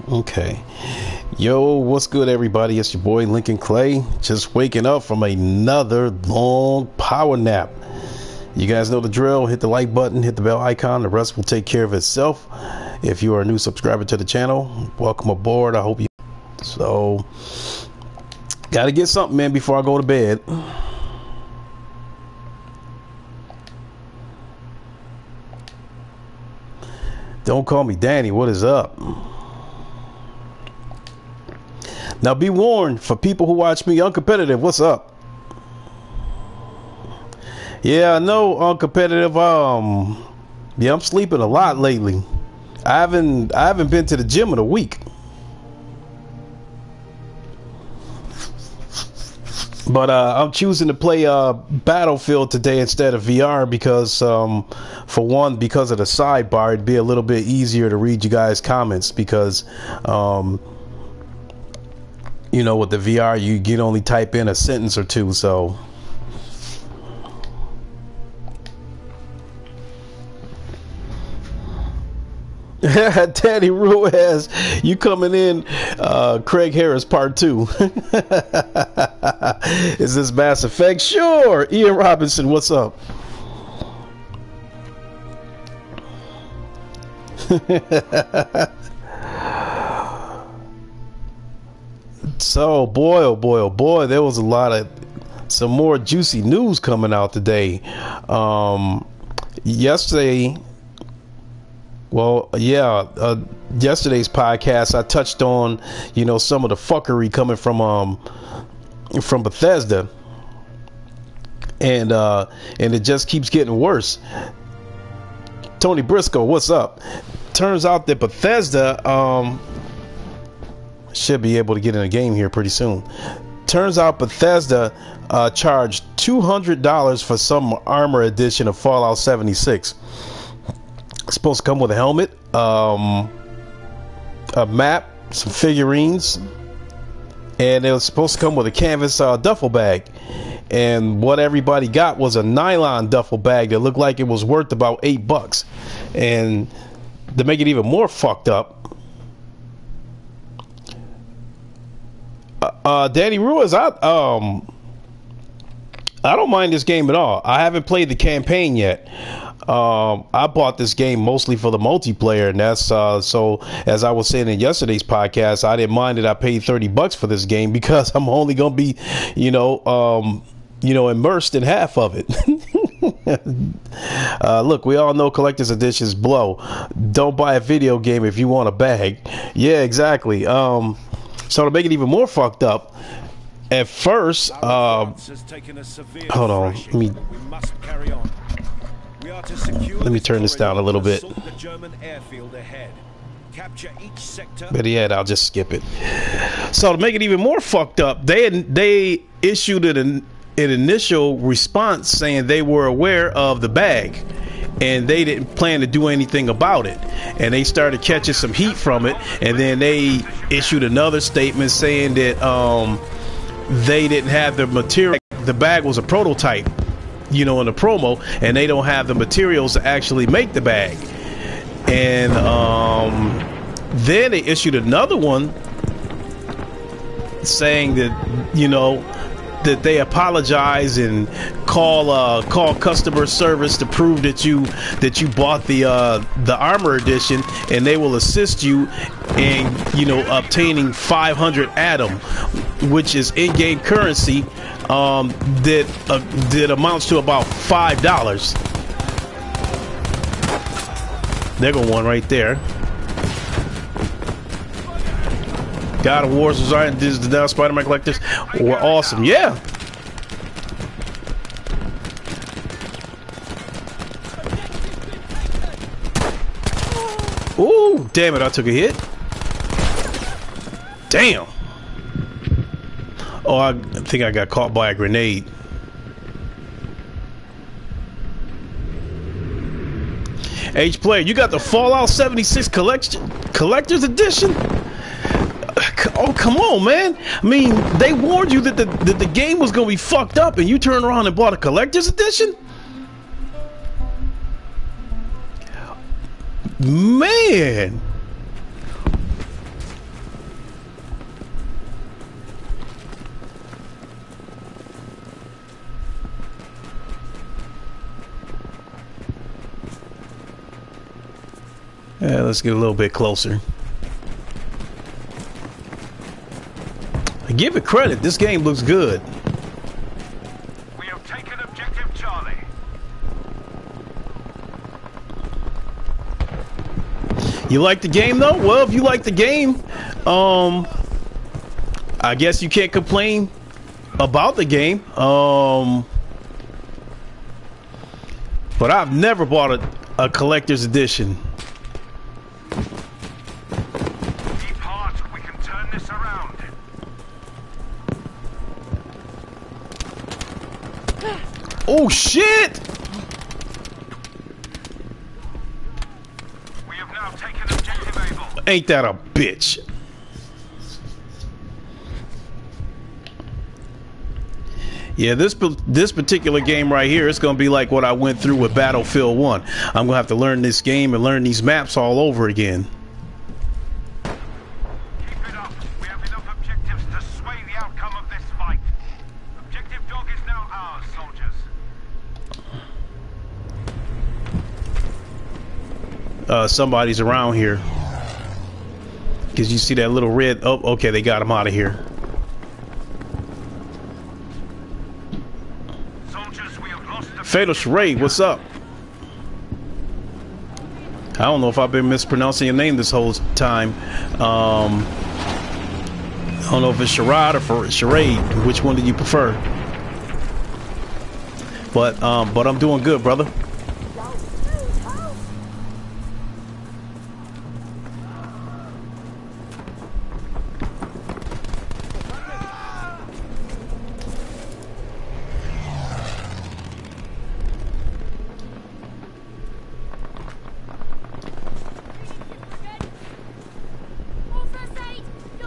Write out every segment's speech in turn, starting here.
Okay. Yo, what's good, everybody? It's your boy Lincoln Clay, just waking up from another long power nap. You guys know the drill. Hit the like button, hit the bell icon. The rest will take care of itself. If you are a new subscriber to the channel, welcome aboard. I hope you... So, gotta get something, man, before I go to bed. Don't call me Danny. What is up? Now, be warned for people who watch me uncompetitive. What's up? Yeah, I know uncompetitive. Yeah, I'm sleeping a lot lately. I haven't been to the gym in a week. But I'm choosing to play Battlefield today instead of VR because, for one, because of the sidebar, it'd be a little bit easier to read you guys' comments because, you know, with the VR, you can only type in a sentence or two, so... Danny Ruiz, you coming in, Craig Harris part 2. Is this Mass Effect? Sure. Ian Robinson, what's up? So, boy, oh boy, oh boy, there was some more juicy news coming out today. Yesterday, well, yeah, yesterday's podcast, I touched on, you know, some of the fuckery coming from Bethesda, and it just keeps getting worse. Tony Briscoe, what's up? Turns out that Bethesda should be able to get in a game here pretty soon. Turns out Bethesda charged $200 for some armor edition of Fallout 76. It's supposed to come with a helmet, a map, some figurines, and it was supposed to come with a canvas duffel bag. And what everybody got was a nylon duffel bag that looked like it was worth about $8. And to make it even more fucked up, Danny Ruiz, I don't mind this game at all. I haven't played the campaign yet. I bought this game mostly for the multiplayer, and that's so as I was saying in yesterday's podcast, I didn't mind that I paid $30 for this game because I'm only gonna be, immersed in half of it. Look, we all know collector's editions blow. Don't buy a video game if you want a bag. Yeah, exactly. So to make it even more fucked up, at first, hold on, let me turn this down a little bit. But yeah, I'll just skip it. So to make it even more fucked up, they issued an initial response saying they were aware of the bag and they didn't plan to do anything about it, and they started catching some heat from it, and then they issued another statement saying that they didn't have the material. The bag was a prototype, you know, in the promo, and they don't have the materials to actually make the bag. And then they issued another one saying that, you know, that they apologize and call customer service to prove that you bought the armor edition, and they will assist you in, you know, obtaining 500 Atom, which is in-game currency that amounts to about $5. There go one right there. God of War's design. This is the now Spider-Man collectors were awesome. Yeah. Ooh, damn it! I took a hit. Damn. Oh, I think I got caught by a grenade. H player, you got the Fallout 76 collector's edition? Oh, come on, man. I mean, they warned you that the game was going to be fucked up, and you turned around and bought a collector's edition? Man. Yeah, let's get a little bit closer. I give it credit. This game looks good. We have taken objective Charlie. You like the game though? Well, if you like the game, I guess you can't complain about the game. But I've never bought a collector's edition. Keep hard, we can turn this around. Oh shit! We have now taken objective Able. Ain't that a bitch? Yeah, this particular game right here, it's gonna be like what I went through with Battlefield 1. I'm gonna have to learn this game and learn these maps all over again. Keep it up. We have enough objectives to sway the outcome of this fight. Objective Dog is now ours, soldiers. Somebody's around here. Cause you see that little red. Oh, okay, they got him out of here. Soldiers, we have lost the Fatal Charade, what's up? I don't know if I've been mispronouncing your name this whole time. I don't know if it's Charade or Charade. Which one do you prefer? But I'm doing good, brother.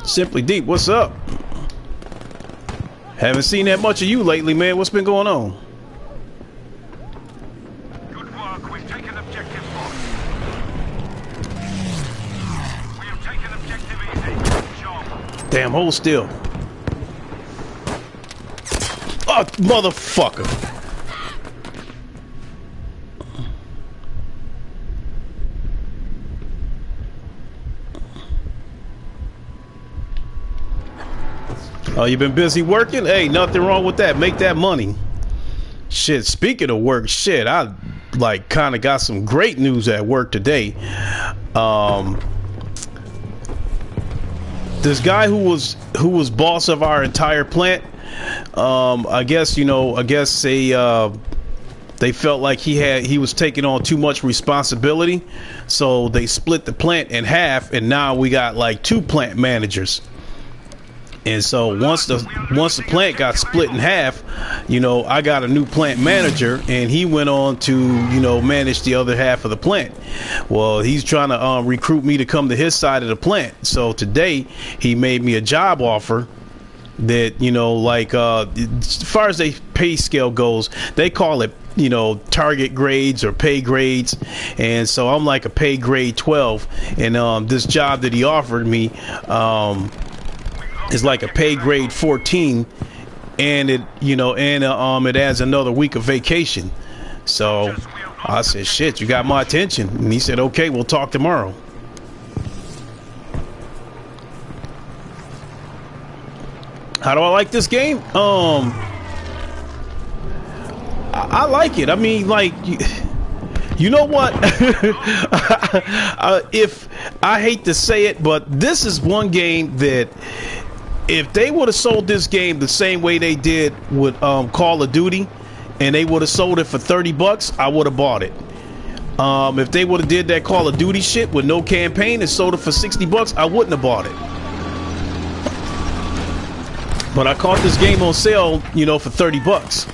Simply Deep, what's up? Haven't seen that much of you lately, man. What's been going on? good work. We've taken objective Boss. We have taken objective Easy. Good job. Damn, hold still. Oh, motherfucker. Oh, you been busy working? Hey, nothing wrong with that. Make that money. Shit, speaking of work, shit, I like kind of got some great news at work today. This guy who was boss of our entire plant, I guess, they felt like he was taking on too much responsibility, so they split the plant in half, and now we got like 2 plant managers. And so once the plant got split in half, I got a new plant manager, and he went on to, manage the other half of the plant. Well, he's trying to recruit me to come to his side of the plant. So today he made me a job offer that, as far as the pay scale goes, they call it, target grades or pay grades. And so I'm like a pay grade 12. And this job that he offered me, is like a pay grade 14, and it adds another week of vacation. So I said, shit, you got my attention. And he said, okay, we'll talk tomorrow. How do I like this game? I like it. I mean, like, you know what? If I hate to say it, but this is one game that if they would have sold this game the same way they did with Call of Duty, and they would have sold it for $30, I would have bought it. If they would have did that Call of Duty shit with no campaign and sold it for $60, I wouldn't have bought it. But I caught this game on sale, for $30.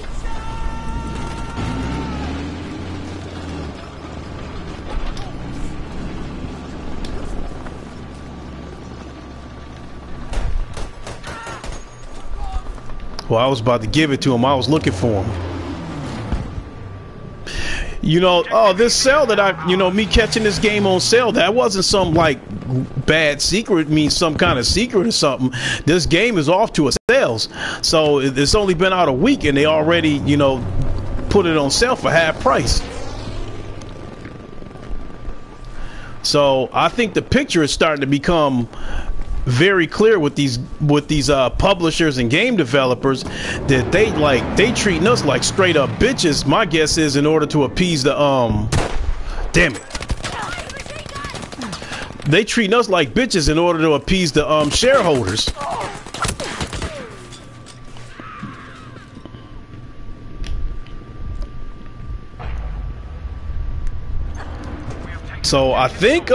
Well, I was about to give it to him. I was looking for him. You know, oh, this sale that me catching this game on sale, that wasn't some like bad secret, means some kind of secret or something. This game is off to a sales. So it's only been out a week and they already, put it on sale for half price. So I think the picture is starting to become very clear with these publishers and game developers that they treating us like straight up bitches. My guess is in order to appease the damn it, they treating us like bitches in order to appease the shareholders. So I think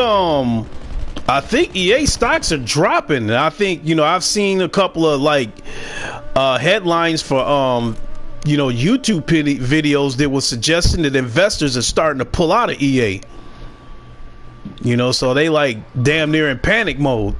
EA stocks are dropping. And I think, I've seen a couple of headlines for YouTube videos that was suggesting that investors are starting to pull out of EA. So they like damn near in panic mode.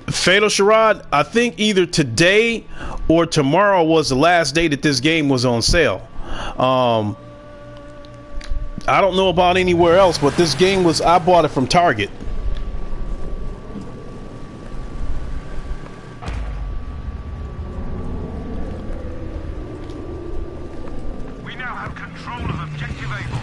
Fatal Charade, I think either today or tomorrow was the last day that this game was on sale. I don't know about anywhere else, but this game I bought it from Target. We now have control of objective Able.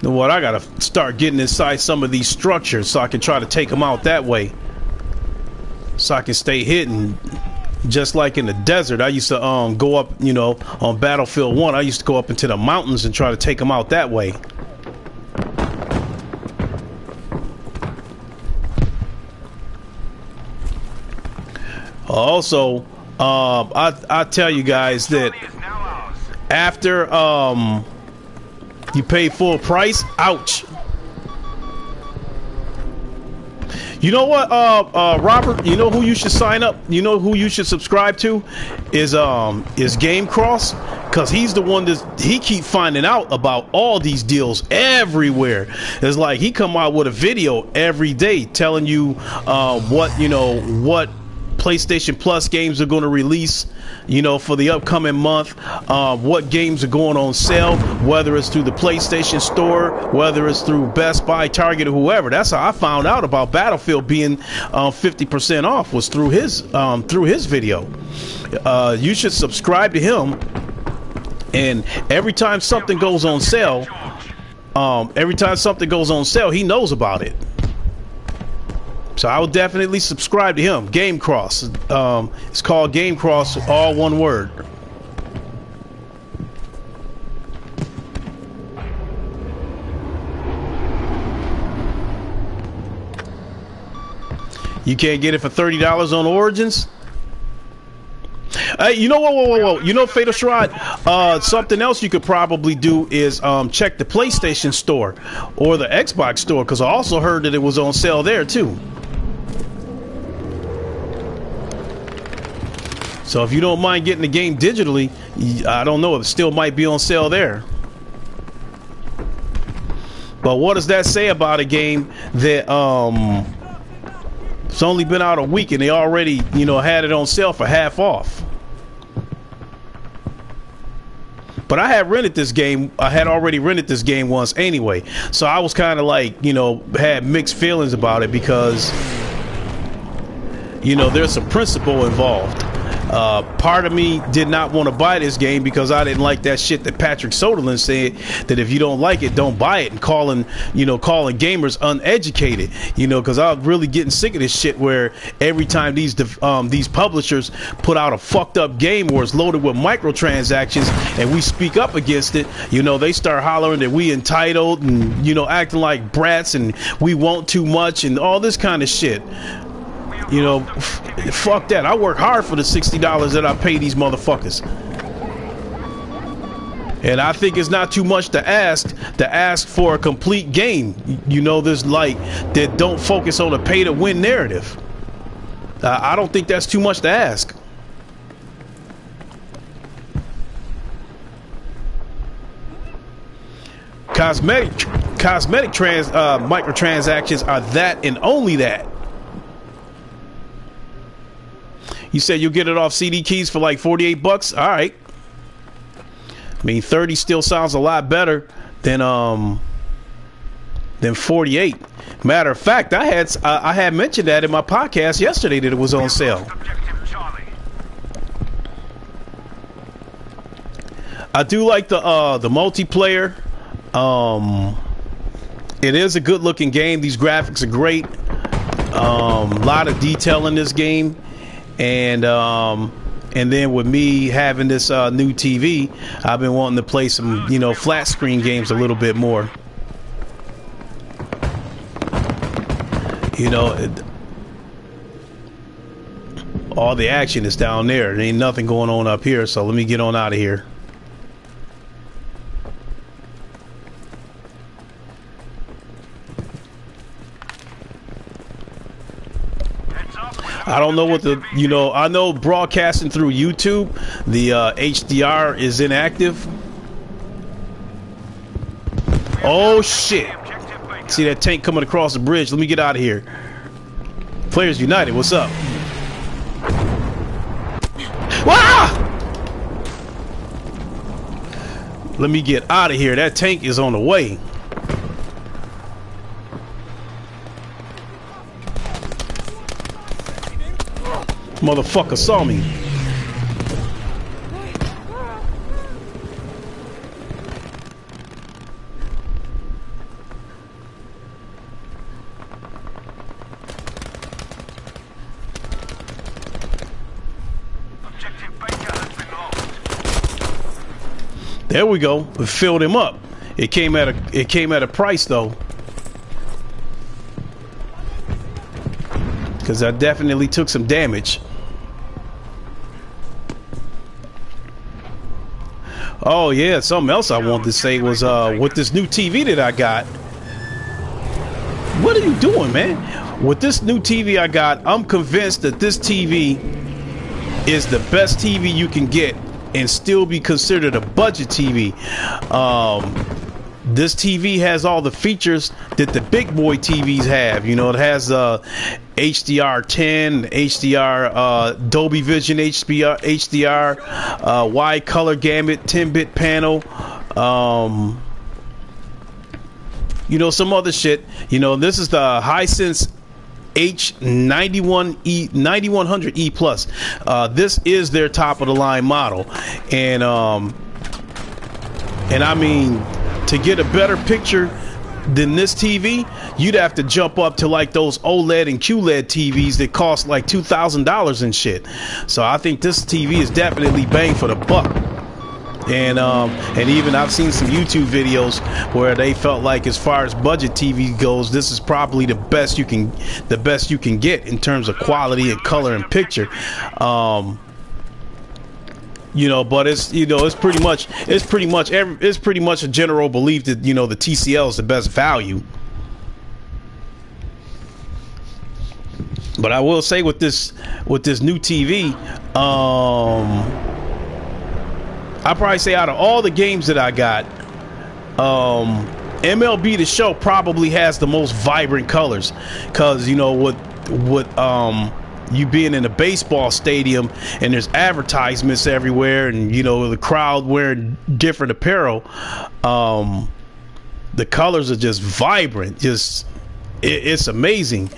You know what? I gotta start getting inside some of these structures so I can try to take them out that way, so I can stay hidden. Just like in the desert, I used to go up, on Battlefield 1. I used to go up into the mountains and try to take them out that way. Also, I tell you guys that after you pay full price, ouch. You know what, Robert? You know who you should sign up? You know who you should subscribe to? Is Game Cross, because he's the one he keep finding out about all these deals everywhere. It's like he come out with a video every day telling you what PlayStation Plus games are going to release, for the upcoming month, what games are going on sale, whether it's through the PlayStation Store, whether it's through Best Buy, Target, or whoever. That's how I found out about Battlefield being 50% off, was through his video. You should subscribe to him, and every time something goes on sale, he knows about it. So I would definitely subscribe to him. Game Cross. It's called Game Cross, all one word. You can't get it for $30 on Origins? Hey, you know what? Whoa. You know, Fatal Charade, something else you could probably do is check the PlayStation Store or the Xbox Store, because I also heard that it was on sale there too. So if you don't mind getting the game digitally, I don't know, it still might be on sale there. But what does that say about a game that it's only been out a week and they already, had it on sale for half off? But I had rented this game. I had already rented this game once anyway. So I was kind of like, had mixed feelings about it, because, there's some principle involved. Part of me did not want to buy this game because I didn't like that shit that Patrick Soderlund said, that if you don't like it, don't buy it, and calling gamers uneducated, because I'm really getting sick of this shit where every time these publishers put out a fucked up game or it's loaded with microtransactions and we speak up against it, they start hollering that we entitled and, acting like brats and we want too much and all this kind of shit. Fuck that. I work hard for the $60 that I pay these motherfuckers. And I think it's not too much to ask for a complete game. There's that don't focus on a pay to win narrative. I don't think that's too much to ask. Cosmetic microtransactions are that and only that. You said you'll get it off CD keys for like 48 bucks. All right. I mean, 30 still sounds a lot better than 48. Matter of fact, I had mentioned that in my podcast yesterday that it was on sale. I do like the multiplayer. It is a good looking game. These graphics are great. A lot of detail in this game. And then with me having this new TV, I've been wanting to play some, flat screen games a little bit more. All the action is down there. There ain't nothing going on up here. So let me get on out of here. I don't know what I know broadcasting through YouTube, the HDR is inactive. Oh shit. See that tank coming across the bridge. Let me get out of here. Players United, what's up? Ah! Let me get out of here. That tank is on the way. Motherfucker saw me. There we go. We filled him up. It came at a price though. Because I definitely took some damage. Oh yeah, something else I wanted to say was with this new TV that I got. What are you doing, man? With this new TV I got, I'm convinced that this TV is the best TV you can get and still be considered a budget TV. This TV has all the features that the big boy TVs have. It has HDR10, HDR, Dolby Vision HDR, wide color gamut, 10-bit panel, some other shit. This is the Hisense H91E 9100E Plus. This is their top of the line model, and I mean, to get a better picture than this TV, you'd have to jump up to like those OLED and QLED TVs that cost like $2,000 and shit. So I think this TV is definitely bang for the buck. And even I've seen some YouTube videos where they felt like, as far as budget TV goes, this is probably the best you can get in terms of quality and color and picture. But it's pretty much a general belief that the TCL is the best value. But I will say with this new TV, I'd probably say out of all the games that I got, MLB The Show probably has the most vibrant colors, because with you being in a baseball stadium and there's advertisements everywhere, and the crowd wearing different apparel, the colors are just vibrant. It's amazing.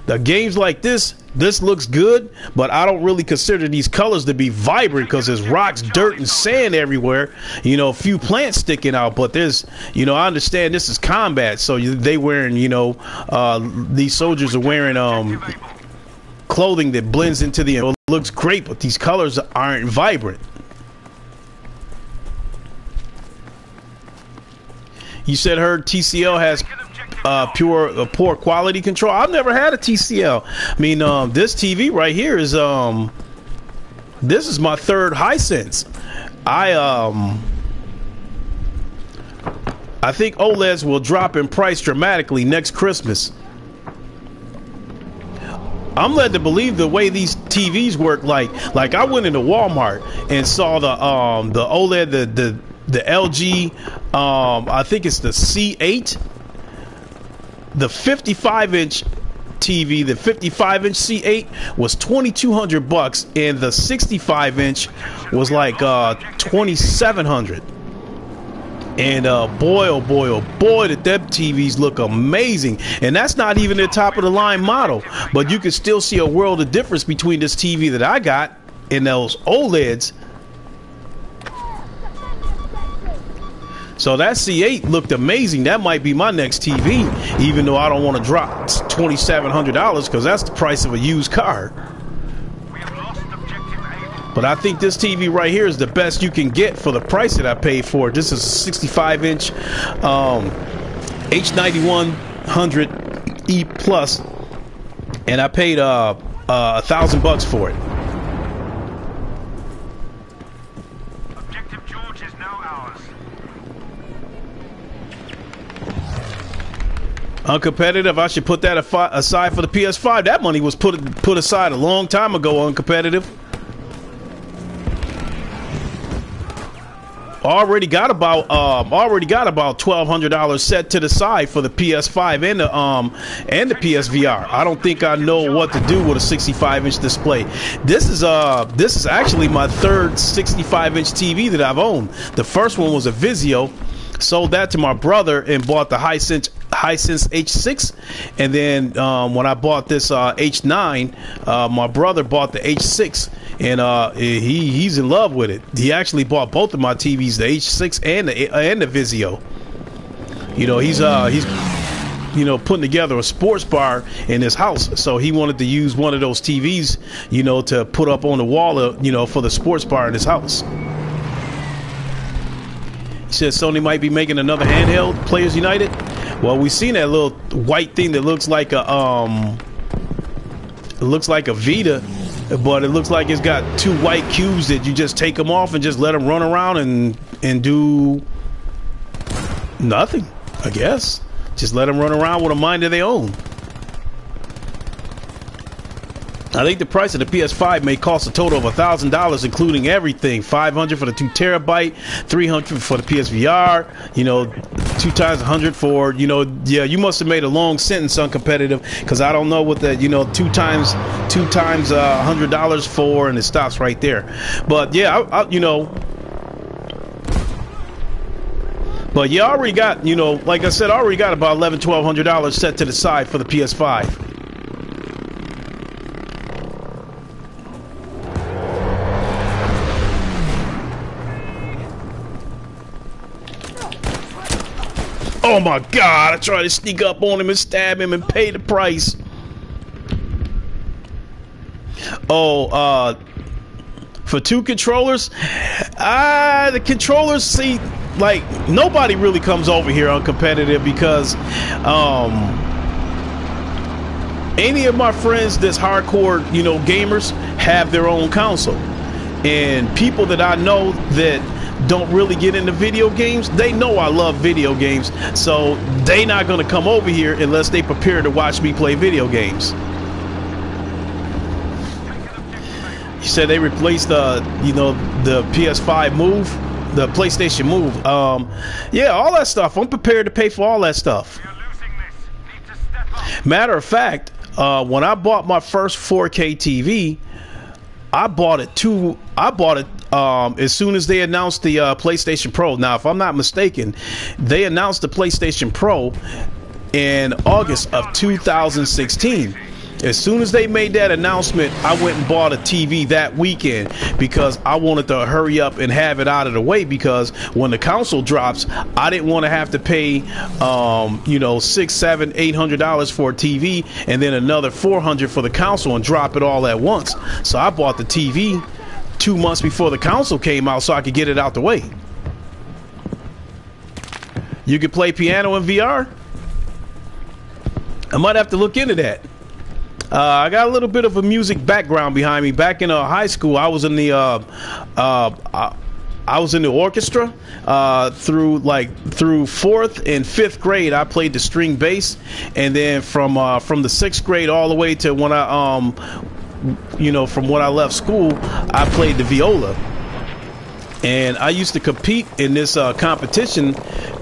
The games like this looks good, but I don't really consider these colors to be vibrant, because there's rocks, dirt, and sand everywhere. A few plants sticking out, but there's, I understand this is combat, so they wearing, these soldiers are wearing clothing that blends into the. It looks great, but these colors aren't vibrant. You said her TCL has poor quality control. I've never had a TCL. I mean, this TV right here is this is my third Hisense. I think OLEDs will drop in price dramatically next Christmas. I'm led to believe the way these TVs work, like I went into Walmart and saw the OLED, the the LG, I think it's the C8, the 55-inch TV, the 55-inch C8 was $2,200, and the 65-inch was like $2,700. And boy, oh boy, oh boy, did them TVs look amazing. And that's not even the top of the line model, but you can still see a world of difference between this TV that I got and those OLEDs. So that C8 looked amazing. That might be my next TV, even though I don't want to drop $2,700 because that's the price of a used car. But I think this TV right here is the best you can get for the price that I paid for it. This is a 65-inch H9100E Plus, and I paid $1,000 for it. Objective George is now ours. Uncompetitive. I should put that aside for the PS5. That money was put aside a long time ago. Uncompetitive. Already got about $1,200 set to the side for the PS5 and the PSVR. I don't think I know what to do with a 65-inch display. This is actually my third 65-inch TV that I've owned. The first one was a Vizio. Sold that to my brother and bought the Hisense H6, and then when I bought this H9, my brother bought the H6, and he's in love with it. He actually bought both of my TVs, the H6 and the Vizio. You know, he's putting together a sports bar in his house, so he wanted to use one of those TVs, to put up on the wall, for the sports bar in his house. Said Sony might be making another handheld, Players United. Well, we've seen that little white thing that looks like a Vita, but it looks like it's got two white cubes that you just take them off and just let them run around and do nothing, I guess. Just let them run around with a mind of their own. I think the price of the PS5 may cost a total of $1,000, including everything. $500 for the 2 terabyte, $300 for the PSVR. 2 times 100 for you must have made a long sentence uncompetitive, because I don't know what the 2 times $100 for, and it stops right there. But yeah, But yeah, I already got, like I said, I already got about $1,100-$1,200 set to the side for the PS5. Oh my God, I tried to sneak up on him and stab him and pay the price. Oh, for 2 controllers? The controllers, see, like, nobody really comes over here on competitive because any of my friends that's hardcore, gamers have their own console. And people that I know that don't really get into video games, they know I love video games, so they not gonna come over here unless they prepare to watch me play video games. You said they replaced the PS5 Move, the PlayStation Move. Yeah, all that stuff. I'm prepared to pay for all that stuff. Matter of fact, when I bought my first 4K TV, I bought it as soon as they announced the PlayStation Pro. Now, if I'm not mistaken, they announced the PlayStation Pro in August of 2016. As soon as they made that announcement, I went and bought a TV that weekend because I wanted to hurry up and have it out of the way, because when the console drops, I didn't want to have to pay $600, $700, $800 for a TV and then another $400 for the console and drop it all at once. So I bought the TV 2 months before the console came out so I could get it out the way. You could play piano in VR? I might have to look into that. I got a little bit of a music background behind me. Back in high school, I was in the orchestra through 4th and 5th grade. I played the string bass, and then from the 6th grade all the way to when from when I left school, I played the viola. And I used to compete in this competition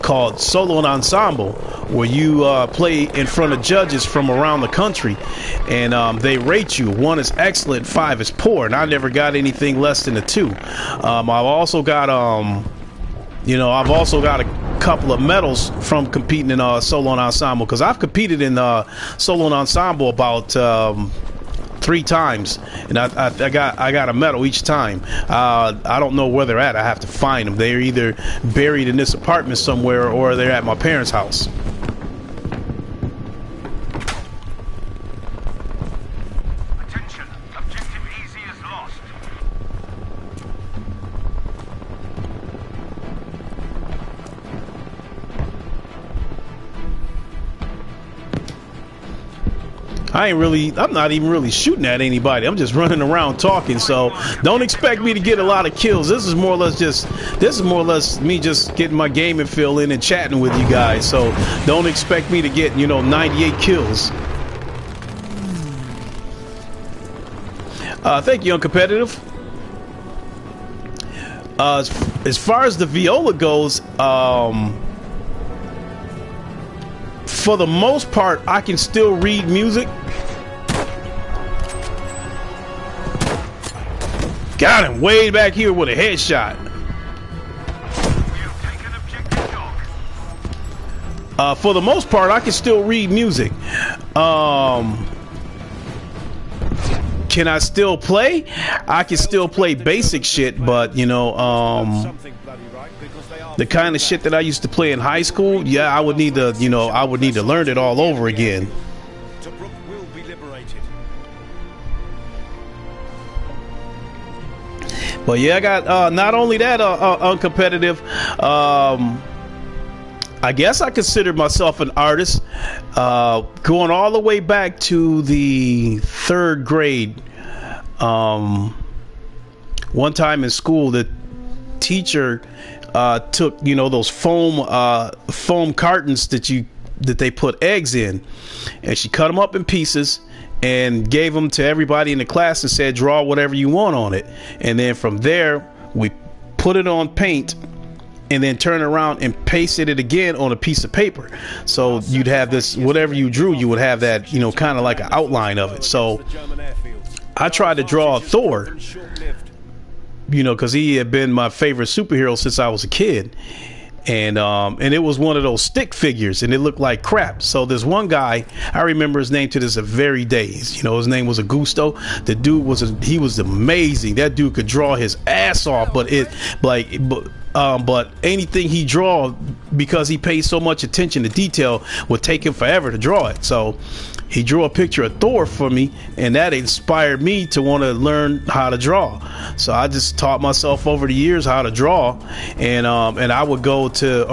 called Solo and Ensemble, where you play in front of judges from around the country, and they rate you. 1 is excellent, 5 is poor, and I never got anything less than a 2. I've also got a couple of medals from competing in Solo and Ensemble, because I've competed in Solo and Ensemble about 3 times, and I got a medal each time. I don't know where they're at. I have to find them. They're either buried in this apartment somewhere, or they're at my parents' house. Attention, objective easy is lost. I'm not even really shooting at anybody. I'm just running around talking. So don't expect me to get a lot of kills. This is more or less me just getting my gaming feel in and chatting with you guys. So don't expect me to get, 98 kills. Thank you, Uncompetitive. As far as the viola goes, for the most part, I can still read music. Got him way back here with a headshot. We'll take an objective dog. For the most part, I can still read music. Can I still play? I can still play basic shit, but the kind of shit that I used to play in high school, yeah, I would need to, learn it all over again. Tobruk will be liberated. But yeah, I got not only that, uncompetitive. I guess I consider myself an artist. Going all the way back to the 3rd grade. One time in school, the teacher took those foam cartons that they put eggs in, and she cut them up in pieces and gave them to everybody in the class and said, draw whatever you want on it. And then from there, we put it on paint and then turn around and pasted it again on a piece of paper. So you'd have this, whatever you drew, you would have that, kind of like an outline of it. So I tried to draw Thor, because he had been my favorite superhero since I was a kid. And it was one of those stick figures, and it looked like crap. So there's one guy, I remember his name to this very day. His name was Augusto. The dude was amazing. That dude could draw his ass off, but anything he draw, because he paid so much attention to detail, would take him forever to draw it. So he drew a picture of Thor for me, and that inspired me to want to learn how to draw. So I just taught myself over the years how to draw, and I would go to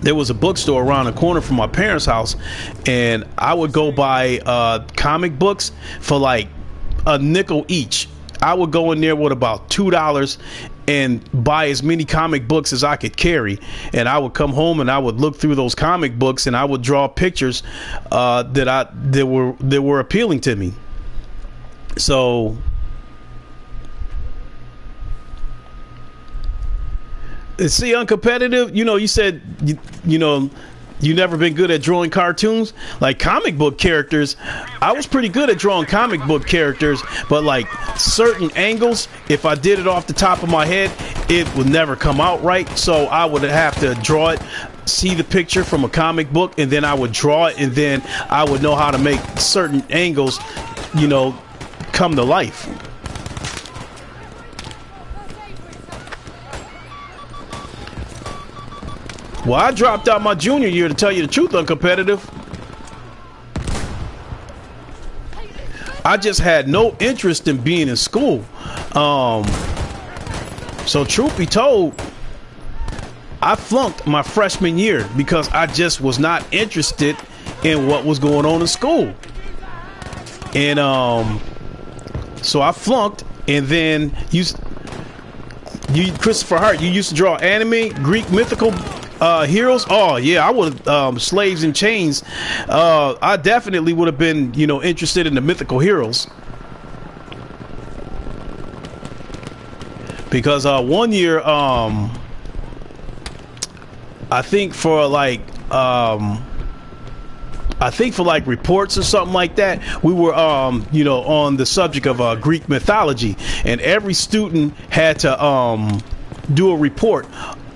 there was a bookstore around the corner from my parents' house, and I would go buy comic books for like a nickel each. I would go in there with about $2 and buy as many comic books as I could carry, and I would come home and I would look through those comic books and I would draw pictures that were appealing to me. So see, Uncompetitive, you said you never been good at drawing cartoons, like comic book characters. I was pretty good at drawing comic book characters, but like certain angles, if I did it off the top of my head, it would never come out right. So I would have to draw it, see the picture from a comic book, and then I would draw it, and then I would know how to make certain angles, come to life. Well, I dropped out my junior year, to tell you the truth, Uncompetitive. I just had no interest in being in school. So truth be told, I flunked my freshman year because I just was not interested in what was going on in school. And so I flunked, and then you Christopher Hart, you used to draw anime, Greek mythical heroes. Oh yeah, I would Slaves in Chains. I definitely would have been interested in the mythical heroes. because one year, I think for like reports or something like that, we were you know, on the subject of Greek mythology, and every student had to do a report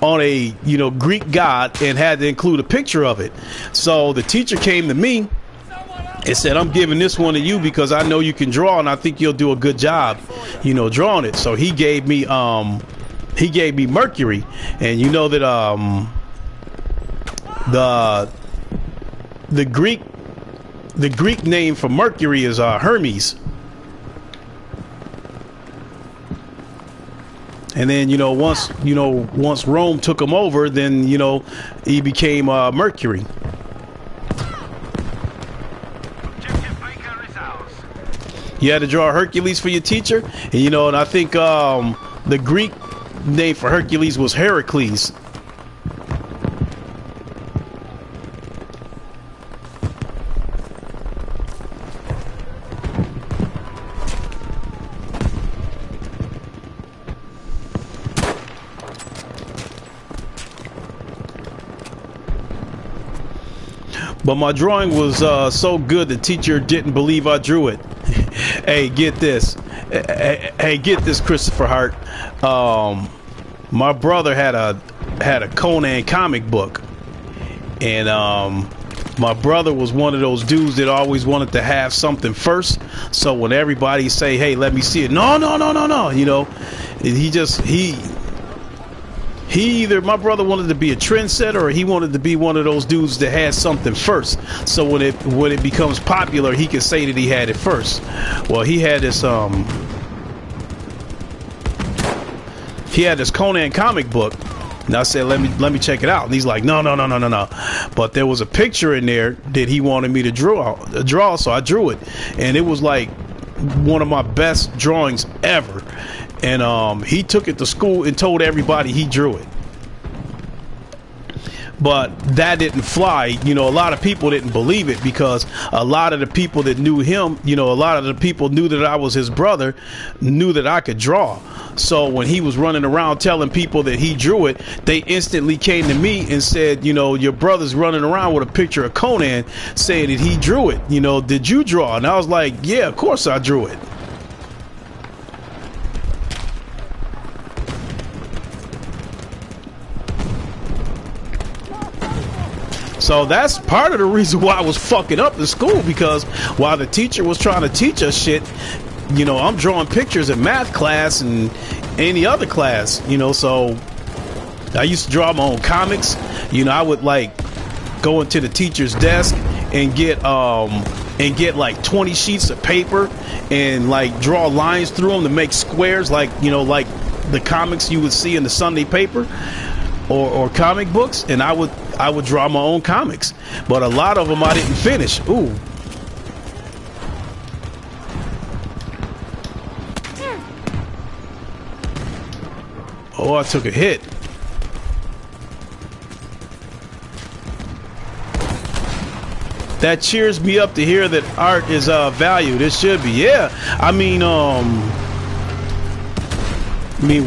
on a, you know, Greek god and had to include a picture of it. So the teacher came to me and said, I'm giving this one to you because I know you can draw and I think you'll do a good job, you know, drawing it. So he gave me Mercury, and you know that the Greek name for Mercury is Hermes. And then, you know, once Rome took him over, then, you know, he became Mercury. You had to draw Hercules for your teacher, and, you know, and I think the Greek name for Hercules was Heracles. But my drawing was so good the teacher didn't believe I drew it. Hey, get this. Hey, get this, Christopher Hart. My brother had a Conan comic book, and my brother was one of those dudes that always wanted to have something first. So when everybody say, "Hey, let me see it," no, you know, my brother wanted to be a trendsetter, or he wanted to be one of those dudes that had something first. So when it becomes popular, he can say that he had it first. Well, he had this Conan comic book, and I said, let me check it out. And he's like, no. But there was a picture in there that he wanted me to draw, so I drew it, and it was like one of my best drawings ever. And he took it to school and told everybody he drew it. But that didn't fly. You know, a lot of people didn't believe it, because a lot of the people that knew him, you know, a lot of the people knew that I was his brother, knew that I could draw. So when he was running around telling people that he drew it, they instantly came to me and said, you know, your brother's running around with a picture of Conan saying that he drew it. You know, did you draw? And I was like, yeah, of course I drew it. So that's part of the reason why I was fucking up in school, because while the teacher was trying to teach us shit, you know, I'm drawing pictures in math class and any other class, you know. So I used to draw my own comics. You know, I would like go into the teacher's desk and get like 20 sheets of paper and like draw lines through them to make squares, like, you know, like the comics you would see in the Sunday paper or comic books, and I would draw my own comics, but a lot of them I didn't finish. Ooh. Oh, I took a hit. That cheers me up to hear that art is valued. It should be. Yeah. I mean,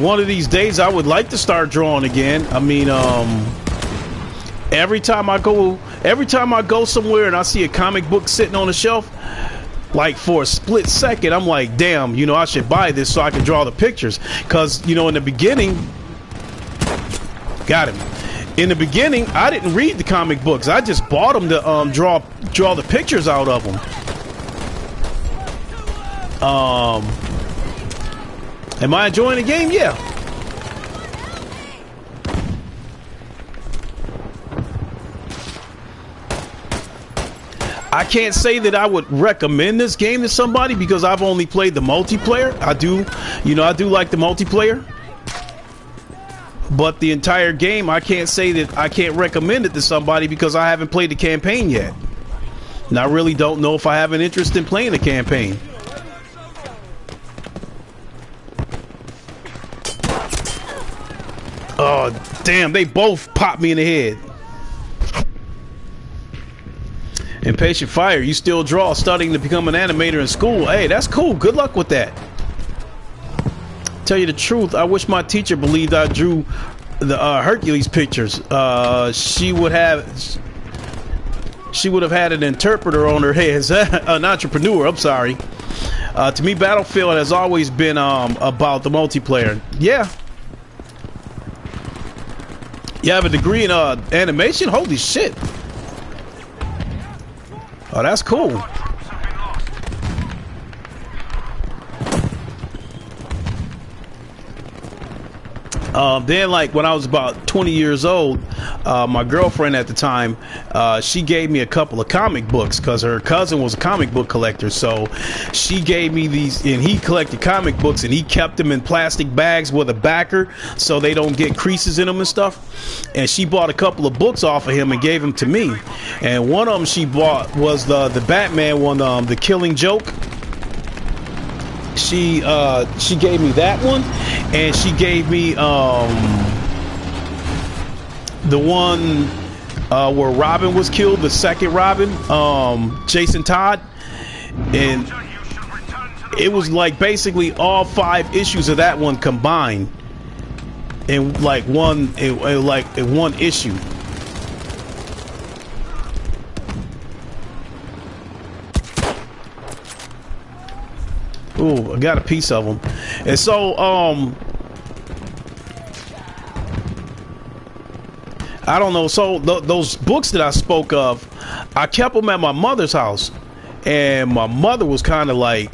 one of these days I would like to start drawing again. I mean, every time I go somewhere and I see a comic book sitting on the shelf, like for a split second, I'm like, damn, you know, I should buy this so I can draw the pictures. Because, you know, in the beginning, in the beginning, I didn't read the comic books. I just bought them to draw the pictures out of them. Am I enjoying the game? Yeah. I can't say that I would recommend this game to somebody because I've only played the multiplayer. I do like the multiplayer. But the entire game, I can't say that I can't recommend it to somebody because I haven't played the campaign yet. And I really don't know if I have an interest in playing the campaign. Oh, damn, they both popped me in the head. Impatient Fire, you still draw, studying to become an animator in school. Hey, that's cool. Good luck with that. Tell you the truth, I wish my teacher believed I drew the Hercules pictures. She would have had an interpreter on her head. An entrepreneur, I'm sorry. To me, Battlefield has always been about the multiplayer. Yeah. You have a degree in animation? Holy shit. Oh, that's cool. Then, like, when I was about 20 years old, my girlfriend at the time, she gave me a couple of comic books because her cousin was a comic book collector. So she gave me these, and he collected comic books, and he kept them in plastic bags with a backer so they don't get creases in them and stuff. And she bought a couple of books off of him and gave them to me. And one of them she bought was the Batman one, The Killing Joke. She gave me that one, and she gave me the one where Robin was killed, the second Robin, Jason Todd, and it was like basically all 5 issues of that one combined in like one issue. Ooh, I got a piece of them. And so, I don't know. So those books that I spoke of, I kept them at my mother's house, and my mother was kind of like,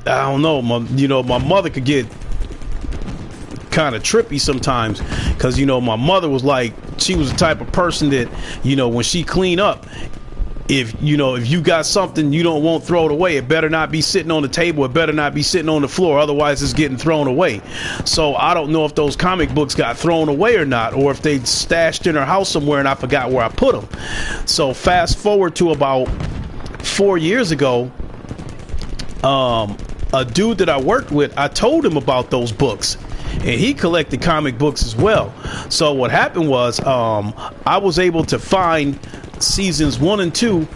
I don't know, my mother could get kind of trippy sometimes, because my mother was like, she was the type of person that when she clean up, if you got something you don't want, throw it away. It better not be sitting on the table. It better not be sitting on the floor. Otherwise, it's getting thrown away. So I don't know if those comic books got thrown away or not, or if they stashed in her house somewhere and I forgot where I put them. So fast forward to about 4 years ago, a dude that I worked with, I told him about those books, and he collected comic books as well. So what happened was, I was able to find seasons 1 and 2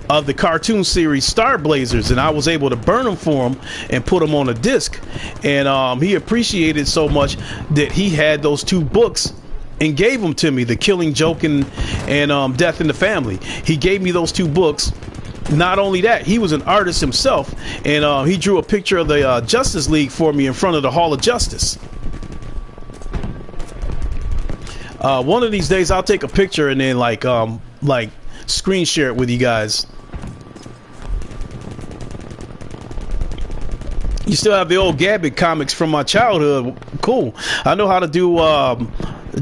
of the cartoon series Star Blazers, and I was able to burn them for him and put them on a disc. And he appreciated so much that he had those 2 books and gave them to me, The Killing Joke and Death in the Family. He gave me those 2 books. Not only that, he was an artist himself, and he drew a picture of the Justice League for me in front of the Hall of Justice. One of these days I'll take a picture and then like screen share it with you guys. You still have the old Gambit comics from my childhood. Cool. I know how to do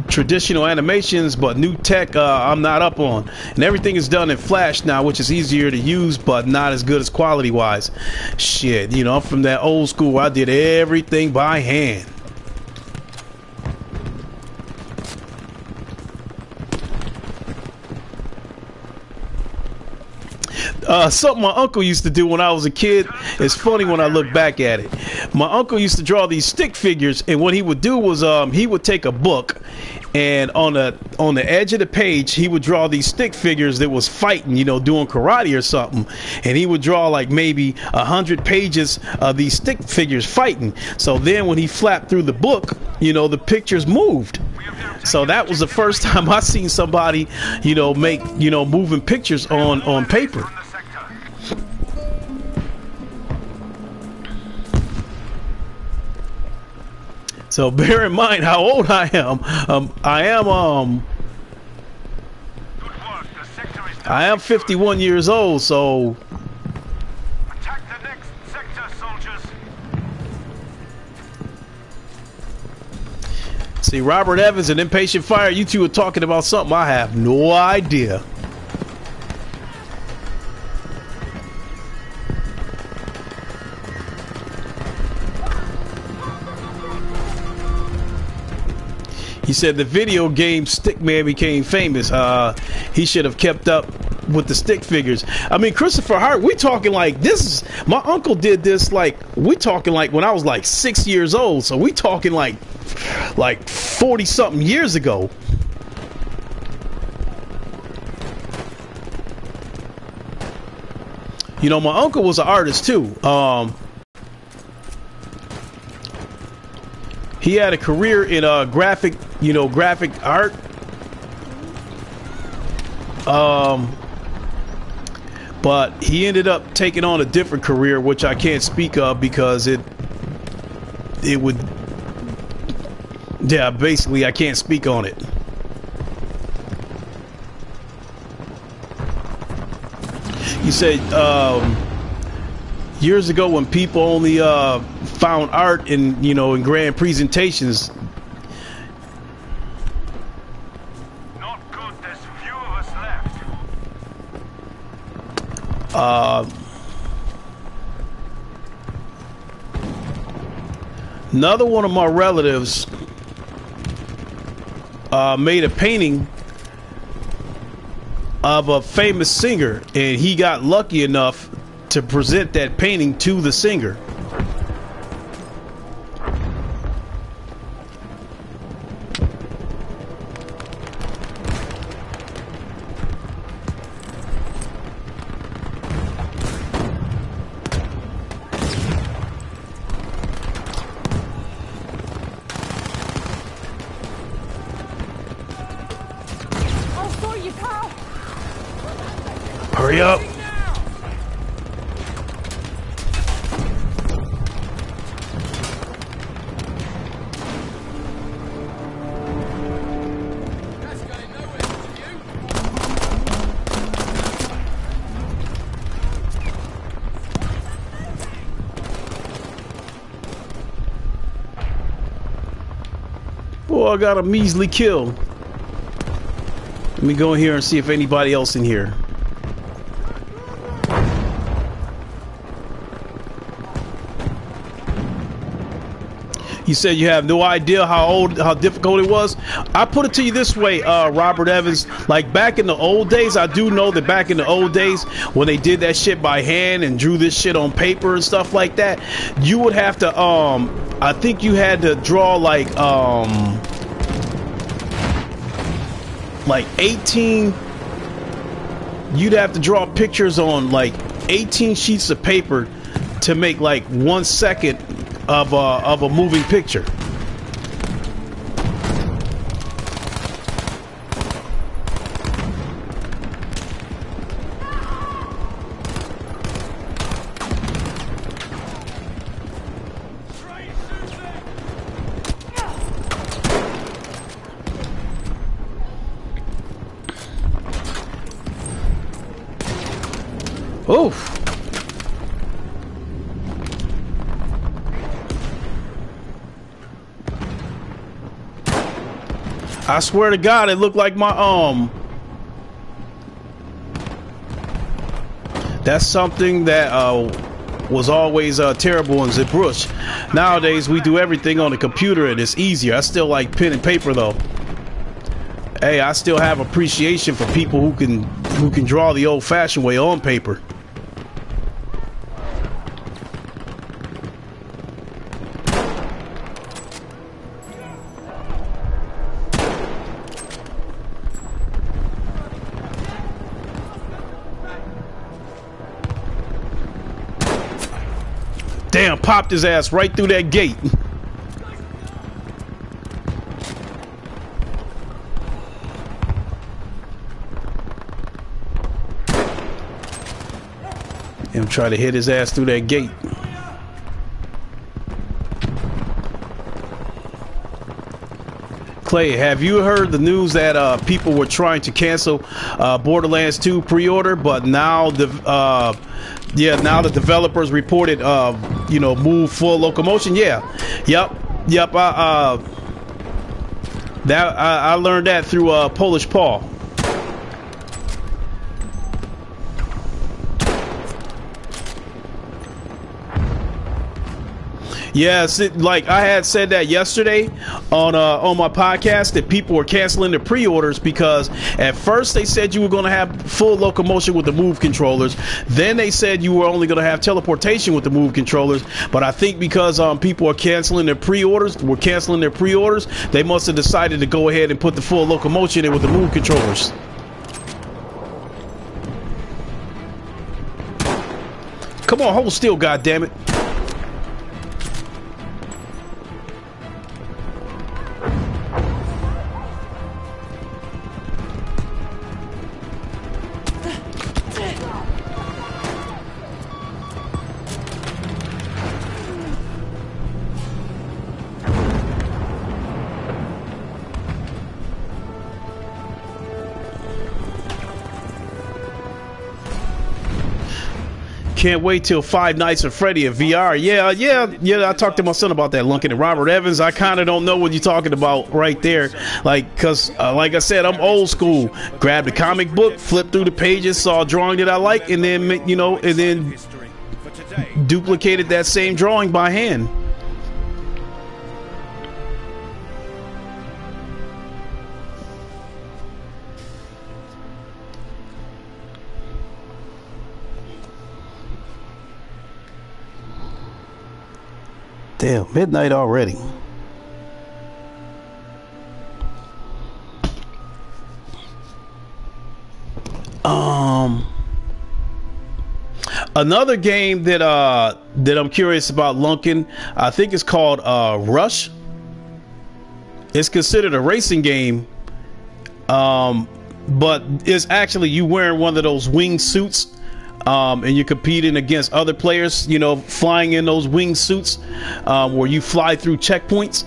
traditional animations, but new tech I'm not up on. And everything is done in Flash now, which is easier to use, but not as good as quality wise. Shit, I'm from that old school where I did everything by hand. Something my uncle used to do when I was a kid. It's funny when I look back at it. My uncle used to draw these stick figures, and what he would do was he would take a book, and on the edge of the page he would draw these stick figures that was fighting, doing karate or something, and he would draw like maybe 100 pages of these stick figures fighting. So then when he flapped through the book, the pictures moved. So that was the first time I seen somebody make moving pictures on paper. So bear in mind how old I am. I am 51 years old, so Attack the next sector, soldiers. see, Robert Evans and Impatient Fire, you two are talking about something I have no idea. He said the video game Stickman became famous. He should have kept up with the stick figures. I mean, Christopher Hart, we talking like this is, my uncle did this like, we talking like when I was like 6 years old. So we talking like 40 something years ago. My uncle was an artist too. He had a career in graphic, graphic art. But he ended up taking on a different career, which I can't speak of because it would, yeah, basically I can't speak on it. You said years ago when people only found art in, in grand presentations. Not good, there's few of us left. Another one of my relatives made a painting of a famous singer, and he got lucky enough to present that painting to the singer. Hurry up. Oh, I got a measly kill. Let me go in here and see if anybody else in here. You said you have no idea how difficult it was. I put it to you this way, Robert Evans. Like back in the old days, I do know that back in the old days when they did that shit by hand and drew this shit on paper and stuff like that, you would have to I think you had to draw like 18. You'd have to draw pictures on like 18 sheets of paper to make like 1 second of a moving picture. Oof. I swear to God, it looked like my that's something that was always terrible in ZBrush. Nowadays we do everything on the computer and it's easier. I still like pen and paper though. Hey, I still have appreciation for people who can draw the old-fashioned way on paper. Damn, popped his ass right through that gate. Him try to hit his ass through that gate. Clay, have you heard the news that people were trying to cancel Borderlands 2 pre-order, but now the now the developers reported move full locomotion? Yeah, yep. I learned that through Polish Paul. Yes, like I had said that yesterday on my podcast, that people were canceling their pre-orders because at first they said you were going to have full locomotion with the Move controllers. Then they said you were only going to have teleportation with the Move controllers. But I think because people are canceling their pre-orders, they must have decided to go ahead and put the full locomotion in with the Move controllers. Come on, hold still, goddammit. Can't wait till Five Nights at Freddy at VR. Yeah. I talked to my son about that, Lunkin. And Robert Evans, I kind of don't know what you're talking about right there. Like, because, like I said, I'm old school. Grabbed a comic book, flipped through the pages, saw a drawing that I like, and then, you know, and then duplicated that same drawing by hand. Damn, midnight already. Another game that I'm curious about, Lunkin, I think it's called Rush. It's considered a racing game, but it's actually you wearing one of those wing suits. And you're competing against other players, you know, flying in those wing suits, where you fly through checkpoints,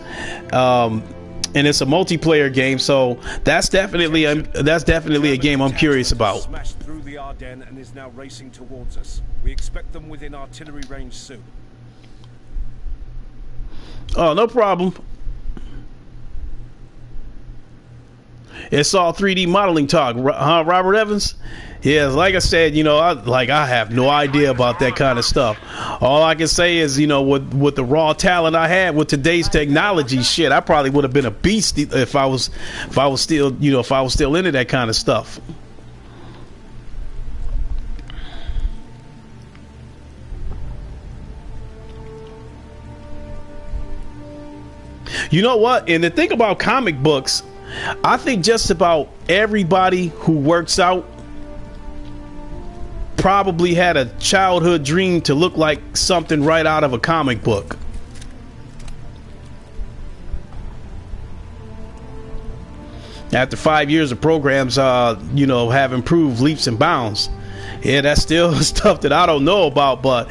and it's a multiplayer game. So that's definitely a game I'm curious about. Smashed through the Ardennes and is now racing towards us. We expect them within artillery range soon. Oh, no problem. It's all 3D modeling talk, huh, Robert Evans? Yes, like I said, you know, I have no idea about that kind of stuff. All I can say is, you know, with the raw talent I had with today's technology, shit, I probably would have been a beast if I was still into that kind of stuff. You know what? And the thing about comic books, I think just about everybody who works out probably had a childhood dream to look like something right out of a comic book. After 5 years of programs, you know, have improved leaps and bounds. Yeah, that's still stuff that I don't know about, but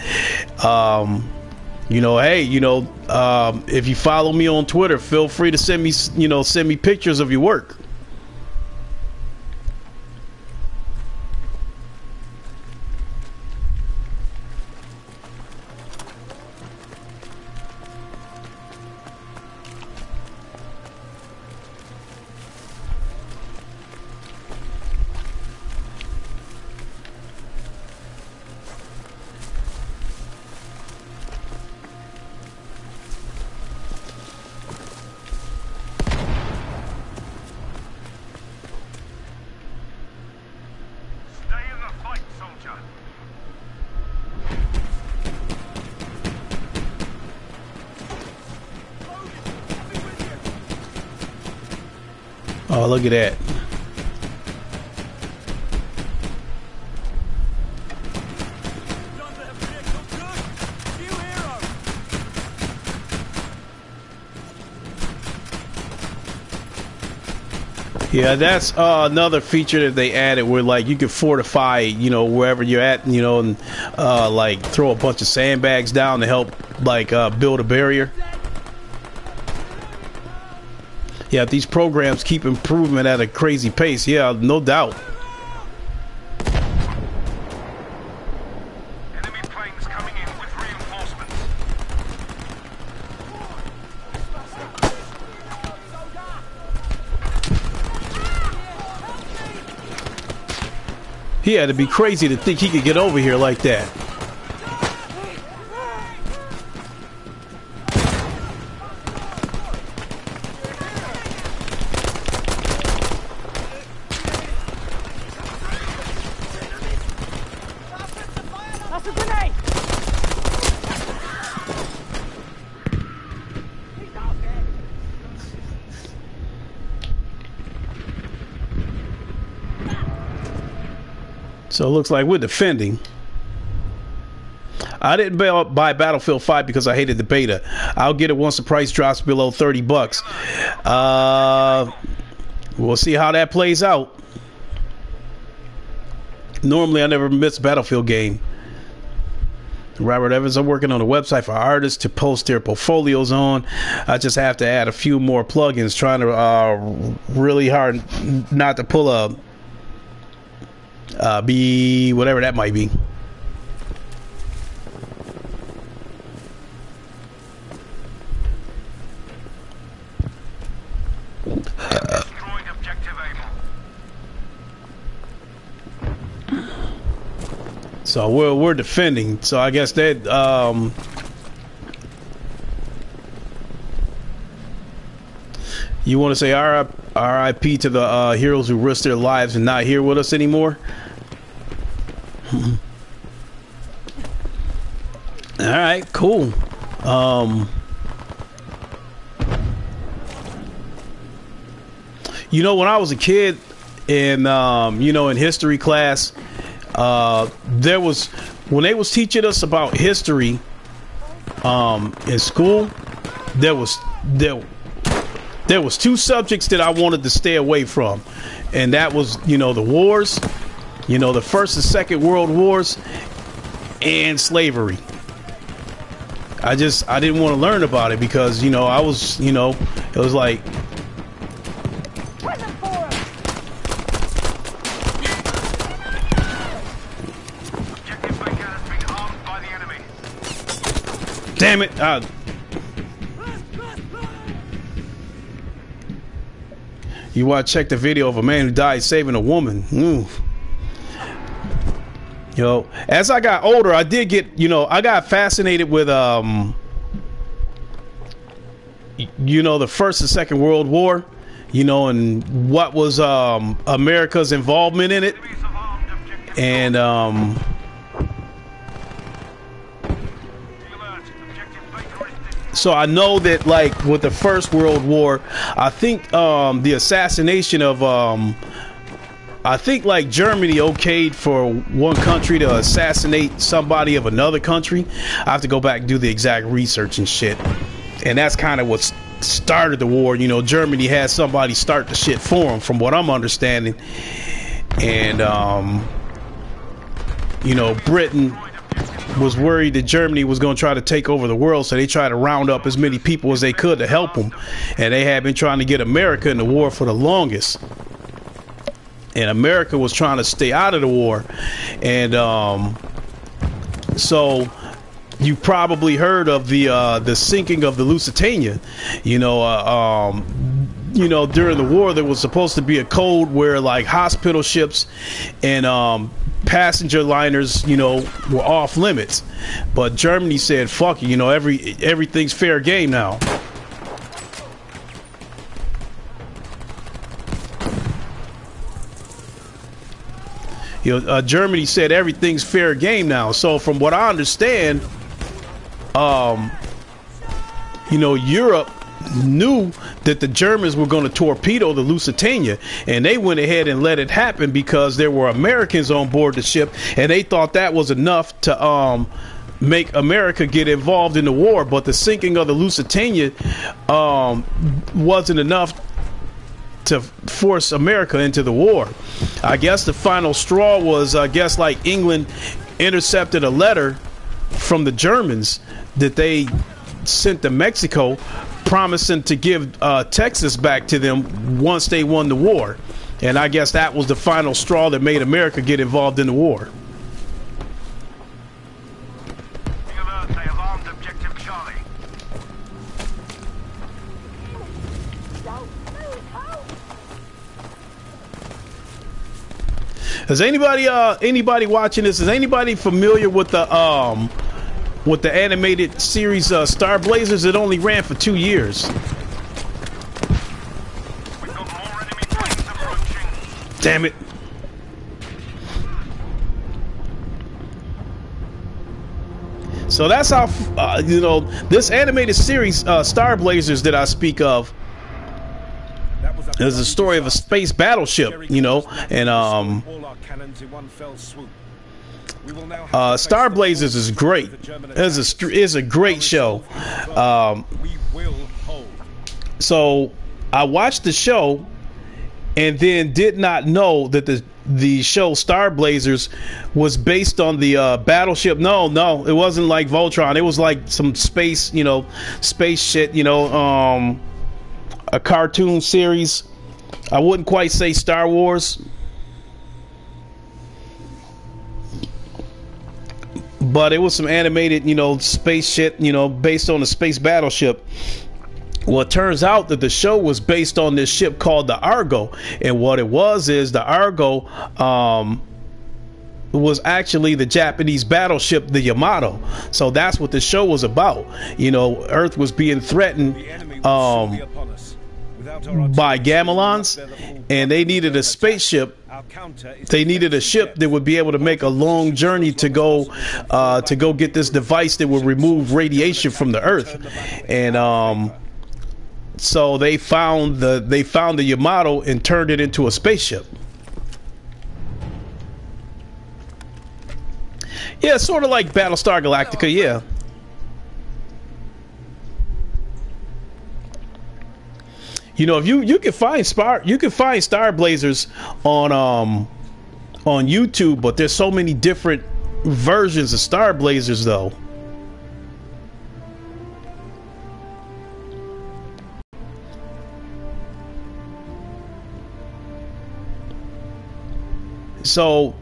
you know, hey, you know, if you follow me on Twitter, feel free to send me pictures of your work. Oh, look at that. Yeah, that's another feature that they added where, like, you can fortify, you know, wherever you're at, you know, and like throw a bunch of sandbags down to help, like, build a barrier. Yeah, these programs keep improving at a crazy pace. Yeah, no doubt. Enemy planes coming in with reinforcements. He had to be crazy to think he could get over here like that. So it looks like we're defending. I didn't buy Battlefield 5 because I hated the beta. I'll get it once the price drops below $30. We'll see how that plays out. Normally, I never miss a Battlefield game. Robert Evans, I'm working on a website for artists to post their portfolios on. I just have to add a few more plugins, trying to really hard not to pull a B, whatever that might be. Destroyed objective Able. So we're defending. So I guess that you want to say RIP to the heroes who risked their lives and not here with us anymore? All right, cool. You know, when I was a kid in you know, in history class, there was, when they was teaching us about history in school, there was two subjects that I wanted to stay away from, and that was, you know, the wars, you know, the First and Second World Wars, and slavery. I didn't want to learn about it because, you know, I was, you know, it was like, Objective Baker has been armed by the enemy. damn it, you want to check the video of a man who died saving a woman. Yo, as I got older, I did get, you know, I got fascinated with, you know, the First and Second World War, you know, and what was America's involvement in it. Enemies have armed objective. And Be alert. Objective Baker is distant. so I know that, like, with the First World War, I think the assassination of I think, like, Germany okayed for one country to assassinate somebody of another country. I have to go back and do the exact research and shit. And that's kind of what started the war. You know, Germany had somebody start the shit for them, from what I'm understanding. And, you know, Britain was worried that Germany was going to try to take over the world, so they tried to round up as many people as they could to help them. And they had been trying to get America in the war for the longest. And America was trying to stay out of the war. And so you probably heard of the sinking of the Lusitania. You know, during the war there was supposed to be a code where, like, hospital ships and passenger liners, you know, were off limits. But Germany said, fuck it, you know, everything's fair game now. You know, Germany said everything's fair game now. So from what I understand, you know, Europe knew that the Germans were going to torpedo the Lusitania, and they went ahead and let it happen because there were Americans on board the ship, and they thought that was enough to make America get involved in the war. But the sinking of the Lusitania wasn't enough to force America into the war. I guess the final straw was, I guess, like, England intercepted a letter from the Germans that they sent to Mexico promising to give Texas back to them once they won the war. And I guess that was the final straw that made America get involved in the war. Be alert. They have armed objective Charlie. Is anybody watching this? Is anybody familiar with the animated series Star Blazers? It only ran for 2 years. We've got more enemy planes approaching. Damn it. So that's how, you know, this animated series, Star Blazers, that I speak of, is the story of a space battleship, you know, and Star Blazers is great. It's a great show. So I watched the show and then did not know that the show Star Blazers was based on the battleship. No, it wasn't like Voltron. It was like some space, you know, space shit, you know, a cartoon series. I wouldn't quite say Star Wars, but it was some animated, you know, space shit, you know, based on a space battleship. Well, it turns out that the show was based on this ship called the Argo, and what it was is the Argo was actually the Japanese battleship, the Yamato. So that's what the show was about. You know, Earth was being threatened by Gamelons, and they needed a spaceship. They needed a ship that would be able to make a long journey to go get this device that would remove radiation from the Earth. And so they found the Yamato and turned it into a spaceship. Yeah, sort of like Battlestar Galactica, yeah. You know, if you can find Star Blazers on YouTube, but there's so many different versions of Star Blazers though. So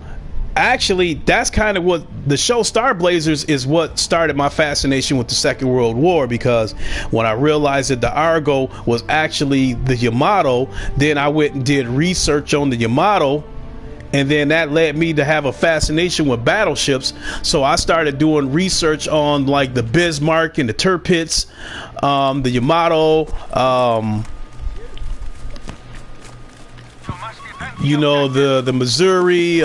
actually, that's kind of what the show Star Blazers is, what started my fascination with the Second World War, because when I realized that the Argo was actually the Yamato, then I went and did research on the Yamato, and then that led me to have a fascination with battleships. So I started doing research on like the Bismarck and the Tirpitz, the Yamato, you know, the Missouri,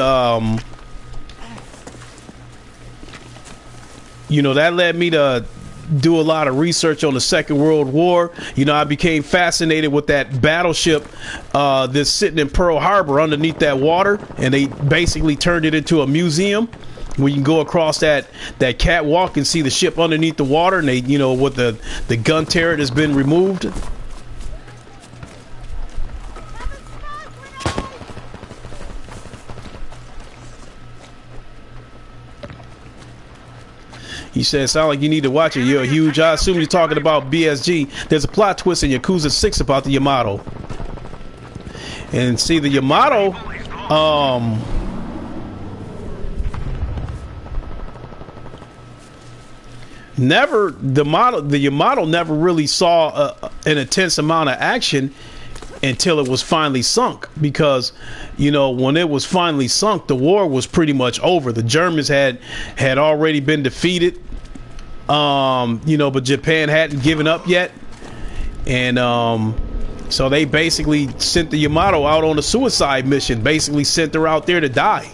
you know, that led me to do a lot of research on the Second World War. You know, I became fascinated with that battleship that's sitting in Pearl Harbor underneath that water, and they basically turned it into a museum where you can go across that catwalk and see the ship underneath the water, and they, you know, with the gun turret has been removed. He said, sound like you need to watch it. You're a huge. I assume you're talking about BSG. There's a plot twist in Yakuza 6 about the Yamato. And see, the Yamato, the Yamato never really saw an intense amount of action until it was finally sunk, because, you know, when it was finally sunk, the war was pretty much over. The Germans had already been defeated, you know, but Japan hadn't given up yet, and so they basically sent the Yamato out on a suicide mission, basically sent her out there to die.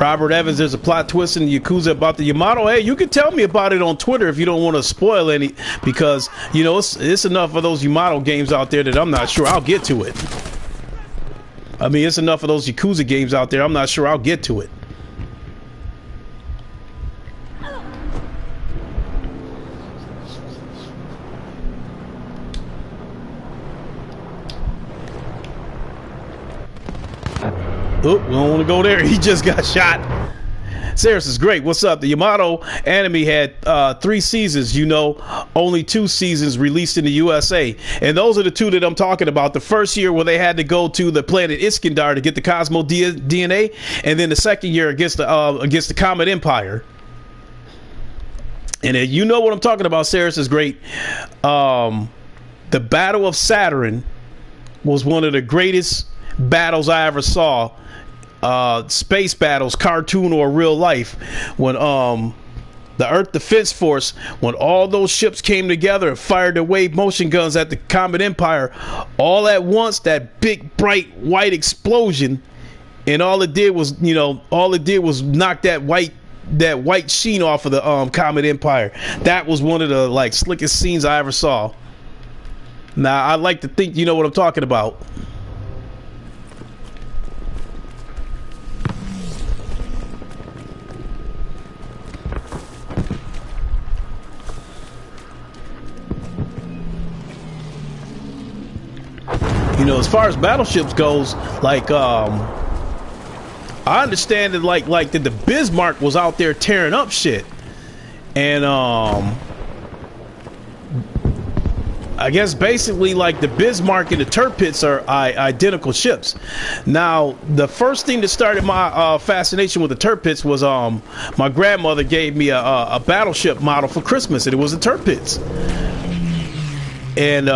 Robert Evans, there's a plot twist in Yakuza about the Yamato. Hey, you can tell me about it on Twitter if you don't want to spoil any, because, you know, it's enough of those Yamato games out there that I'm not sure I'll get to it. I mean, it's enough of those Yakuza games out there, I'm not sure I'll get to it. Oh, we don't want to go there. He just got shot. Saris is great. What's up? The Yamato anime had 3 seasons, you know, only 2 seasons released in the USA. And those are the 2 that I'm talking about. The first year where they had to go to the planet Iskandar to get the Cosmo DNA, and then the second year against the Comet Empire. And you know what I'm talking about. Saris is great. The Battle of Saturn was one of the greatest battles I ever saw. Space battles, cartoon or real life, when the Earth Defense Force, when all those ships came together and fired their wave motion guns at the Comet Empire all at once, that big bright white explosion, and all it did was knock that white sheen off of the Comet Empire. That was one of the like slickest scenes I ever saw. Now I like to think you know what I'm talking about. You know, as far as battleships goes, like I understand that like that the Bismarck was out there tearing up shit, and I guess basically like the Bismarck and the Tirpitz are identical ships. Now, the first thing that started my fascination with the Tirpitz was my grandmother gave me a battleship model for Christmas, and it was a Tirpitz. And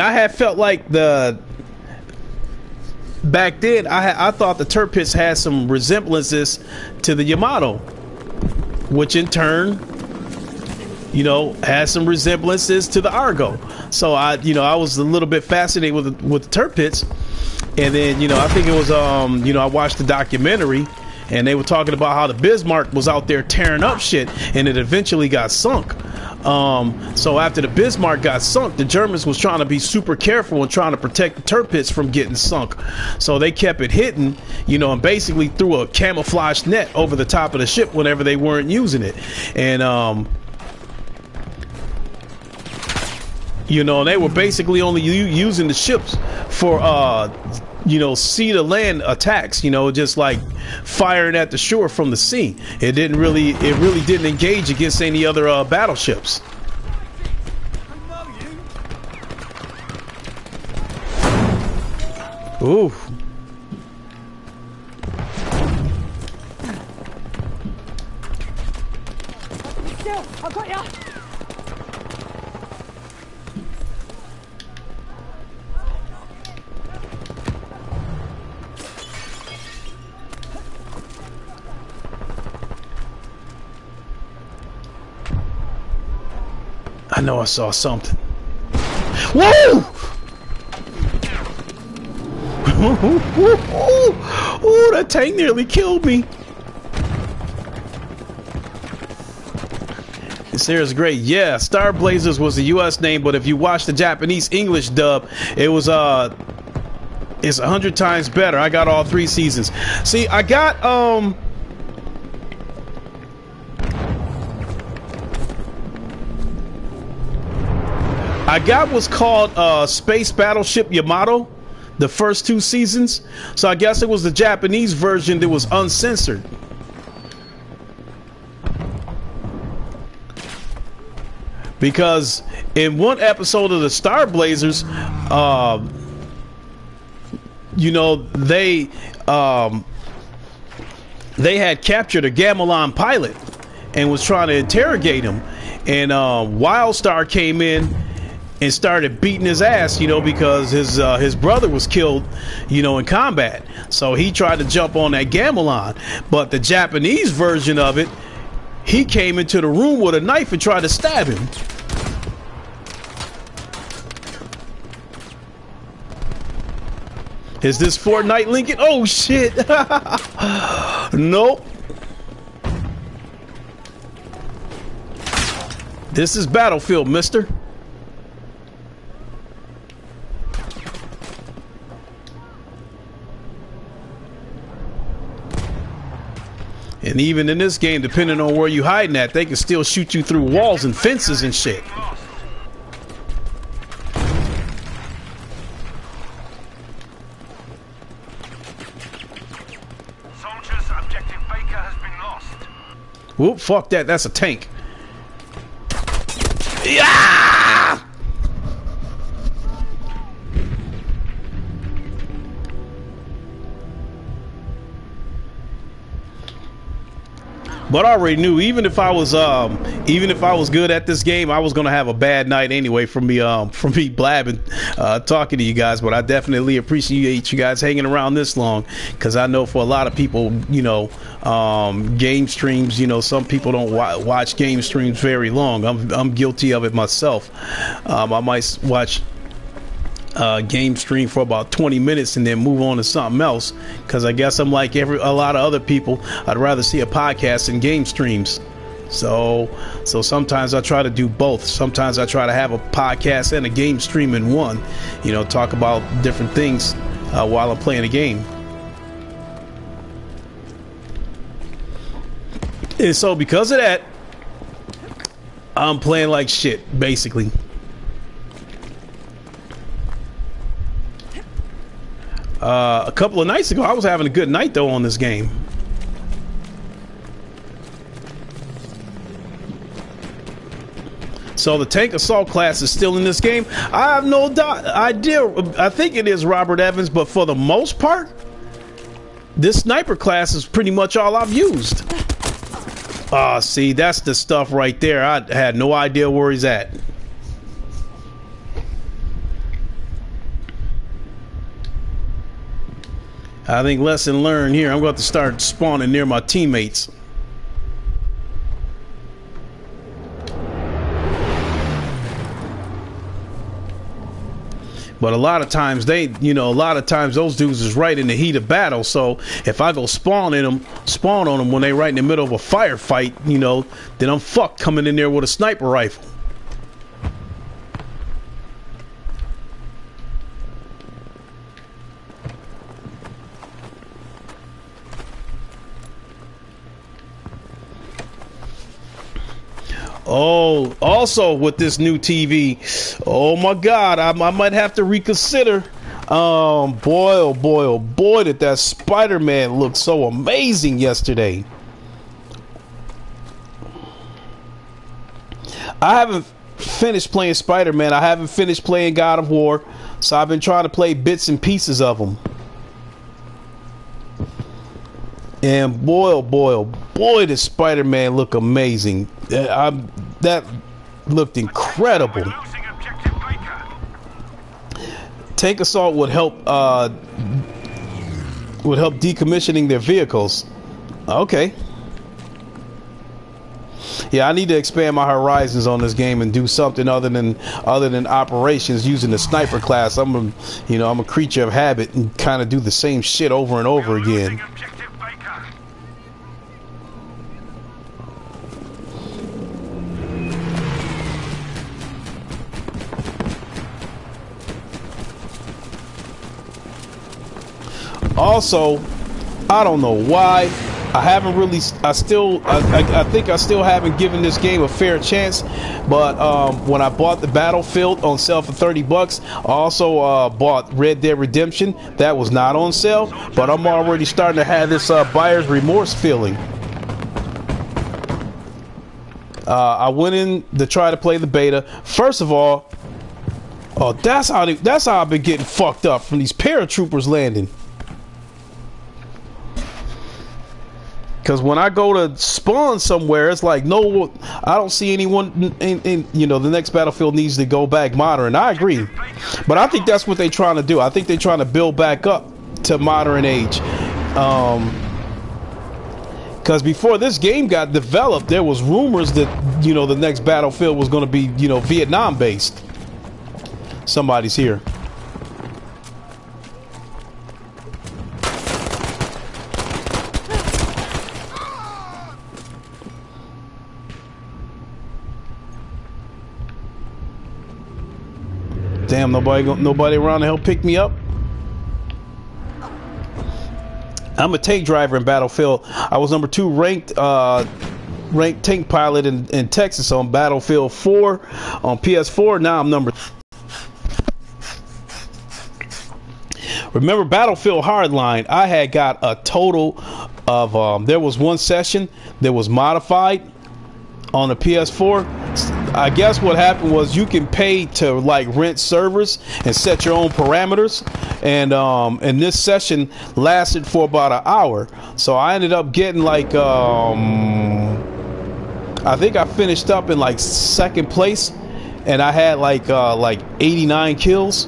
I had felt like back then I thought the Tirpitz had some resemblances to the Yamato, which in turn, you know, has some resemblances to the Argo. So I was a little bit fascinated with the Tirpitz. And then, I think it was, I watched the documentary, and they were talking about how the Bismarck was out there tearing up shit, and it eventually got sunk. So after the Bismarck got sunk, the Germans was trying to be super careful and trying to protect the Tirpitz from getting sunk. So they kept it hidden, and basically threw a camouflage net over the top of the ship whenever they weren't using it. And, they were basically only using the ships for, sea to land attacks, just like firing at the shore from the sea. It really didn't engage against any other battleships. Ooh. Still, I've got ya. I know I saw something. Whoa! Ooh, that tank nearly killed me. This here is great. Yeah, Star Blazers was the U.S. name, but if you watch the Japanese English dub, it was it's 100 times better. I got all 3 seasons. See, I got what's called Space Battleship Yamato, the first 2 seasons. So I guess it was the Japanese version that was uncensored. Because in one episode of the Star Blazers, they had captured a Gamelon pilot and was trying to interrogate him. And Wildstar came in and started beating his ass, because his brother was killed, in combat. So he tried to jump on that Gamelon. But the Japanese version of it, he came into the room with a knife and tried to stab him. Is this Fortnite Lincoln? Oh shit! Nope. This is Battlefield, mister. And even in this game, depending on where you hiding at, they can still shoot you through walls and fences and shit. Soldiers, objective Baker has been lost. Whoop, fuck that. That's a tank. Yeah! But I already knew even if I was good at this game, I was gonna have a bad night anyway from me blabbing, talking to you guys. But I definitely appreciate you guys hanging around this long, because I know for a lot of people, game streams, some people don't watch game streams very long. I'm guilty of it myself. I might watch game stream for about 20 minutes and then move on to something else, because I guess I'm like a lot of other people. I'd rather see a podcast than game streams. So sometimes I try to do both. Sometimes I try to have a podcast and a game stream in one, talk about different things while I'm playing a game. And so because of that, I'm playing like shit, basically. A couple of nights ago, I was having a good night though on this game. So the tank assault class is still in this game. I have no idea. I think it is Robert Evans, but for the most part, this sniper class is pretty much all I've used. See, that's the stuff right there. I had no idea where he's at. I think lesson learned here. I'm going to start spawning near my teammates. But a lot of times a lot of times those dudes is right in the heat of battle. So if I go spawn on them when they right in the middle of a firefight, then I'm fucked coming in there with a sniper rifle. Oh, also with this new TV, oh my God, I might have to reconsider. Boy, oh boy, oh boy, did that Spider-Man look so amazing yesterday. I haven't finished playing Spider-Man. I haven't finished playing God of War, so I've been trying to play bits and pieces of them. And boy, oh boy, oh boy, did Spider-Man look amazing. That looked incredible. Tank assault would help decommissioning their vehicles. Okay. Yeah, I need to expand my horizons on this game and do something other than operations using the sniper class. I'm a creature of habit and kind of do the same shit over and over again. Also, I don't know why I haven't really. I think I still haven't given this game a fair chance. But when I bought the Battlefield on sale for $30, I also bought Red Dead Redemption. That was not on sale, but I'm already starting to have this buyer's remorse feeling. I went in to try to play the beta. First of all, that's how I've been getting fucked up from these paratroopers landing. Because when I go to spawn somewhere, it's like, no, I don't see anyone in the next Battlefield needs to go back modern. I agree. But I think that's what they're trying to do. I think they're trying to build back up to modern age. Because before this game got developed, there was rumors that, the next Battlefield was going to be, Vietnam based. Somebody's here. Damn, nobody around to help pick me up. I'm a tank driver in Battlefield. I was number 2 ranked tank pilot in Texas on Battlefield 4 on PS4. Now I'm number. Remember Battlefield Hardline? I had got a total of there was one session that was modified on the PS4. I guess what happened was you can pay to rent servers and set your own parameters, and this session lasted for about an hour. So I ended up getting I think I finished up in second place, and I had 89 kills.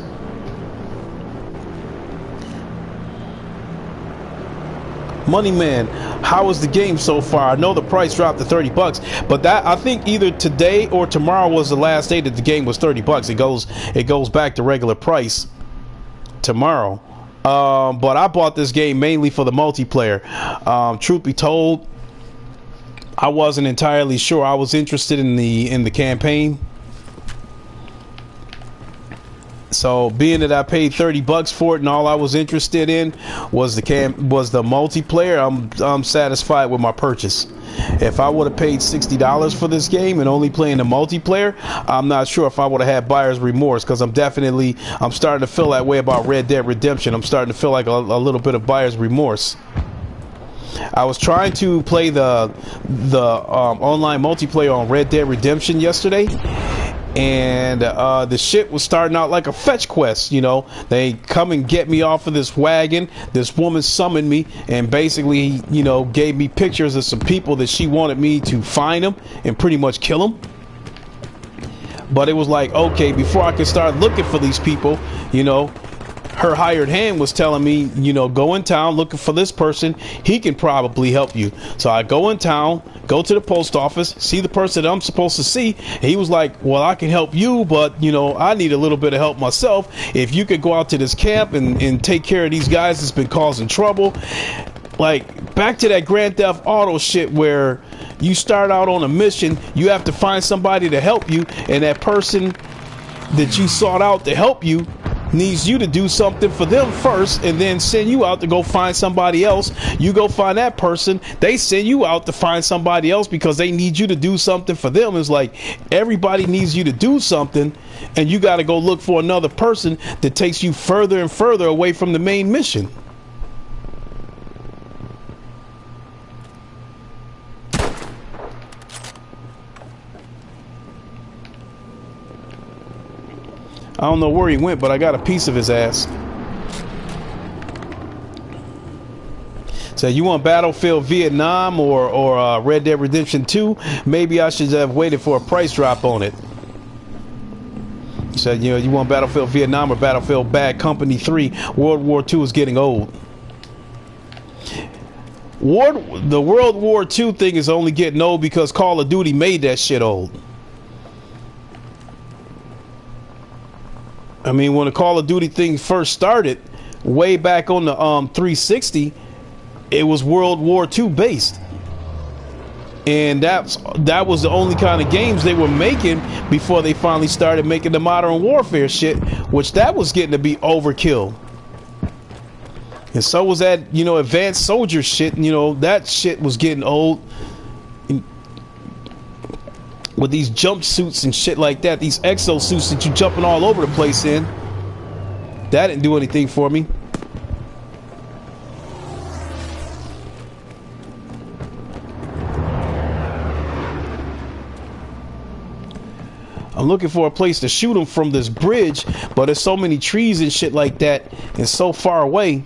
Money Man, how is the game so far? I know the price dropped to $30, but that I think either today or tomorrow was the last day that the game was $30. It goes back to regular price tomorrow. But I bought this game mainly for the multiplayer. Truth be told, I wasn't entirely sure I was interested in the campaign. So being that I paid $30 for it and all I was interested in was the multiplayer, I'm satisfied with my purchase. If I would have paid $60 for this game and only playing the multiplayer, I'm not sure if I would have had buyer's remorse, because I'm starting to feel that way about Red Dead Redemption. I'm starting to feel like a little bit of buyer's remorse. I was trying to play the online multiplayer on Red Dead Redemption yesterday, And the shit was starting out like a fetch quest. You know, they come and get me off of this wagon. This woman summoned me and basically, you know, gave me pictures of some people that she wanted me to find them and pretty much kill them. But it was like, okay, before I could start looking for these people, you know, her hired hand was telling me, you know, go in town looking for this person. He can probably help you. So I go in town, go to the post office, see the person that I'm supposed to see. And he was like, well, I can help you, but, you know, I need a little bit of help myself. If you could go out to this camp and take care of these guys that's been causing trouble. Like, back to that Grand Theft Auto shit where you start out on a mission, you have to find somebody to help you, and that person that you sought out to help you needs you to do something for them first and then send you out to go find somebody else. You go find that person, they send you out to find somebody else because they need you to do something for them. It's like everybody needs you to do something, and you got to go look for another person that takes you further and further away from the main mission. I don't know where he went, but I got a piece of his ass. So you want Battlefield Vietnam or Red Dead Redemption 2? Maybe I should have waited for a price drop on it. So, you know, you want Battlefield Vietnam or Battlefield Bad Company 3? World War II is getting old. The World War II thing is only getting old because Call of Duty made that shit old. I mean, when the Call of Duty thing first started, way back on the 360, it was World War II based. And that was the only kind of games they were making before they finally started making the Modern Warfare shit, which that was getting to be overkill. And so was that, you know, Advanced Soldier shit, you know, that shit was getting old. With these jumpsuits and shit like that, these exosuits that you jumping all over the place in. That didn't do anything for me. I'm looking for a place to shoot them from this bridge, but there's so many trees and shit like that and so far away.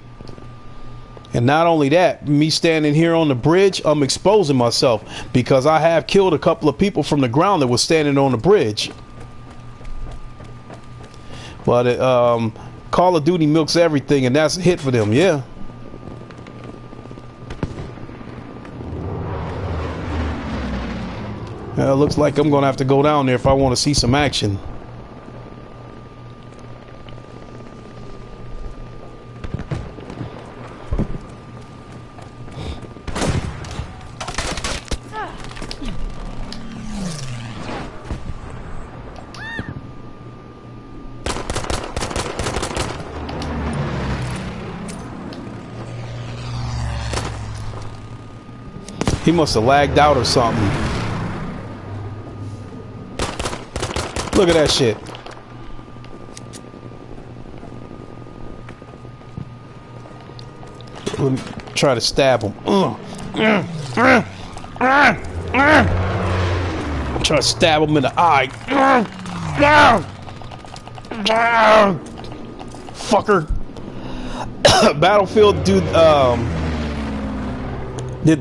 And not only that, me standing here on the bridge, I'm exposing myself because I have killed a couple of people from the ground that was standing on the bridge. But Call of Duty milks everything, and that's a hit for them, yeah. It looks like I'm gonna have to go down there if I want to see some action. He must have lagged out or something. Look at that shit. Let me try to stab him. Try to stab him in the eye. Fucker. Battlefield did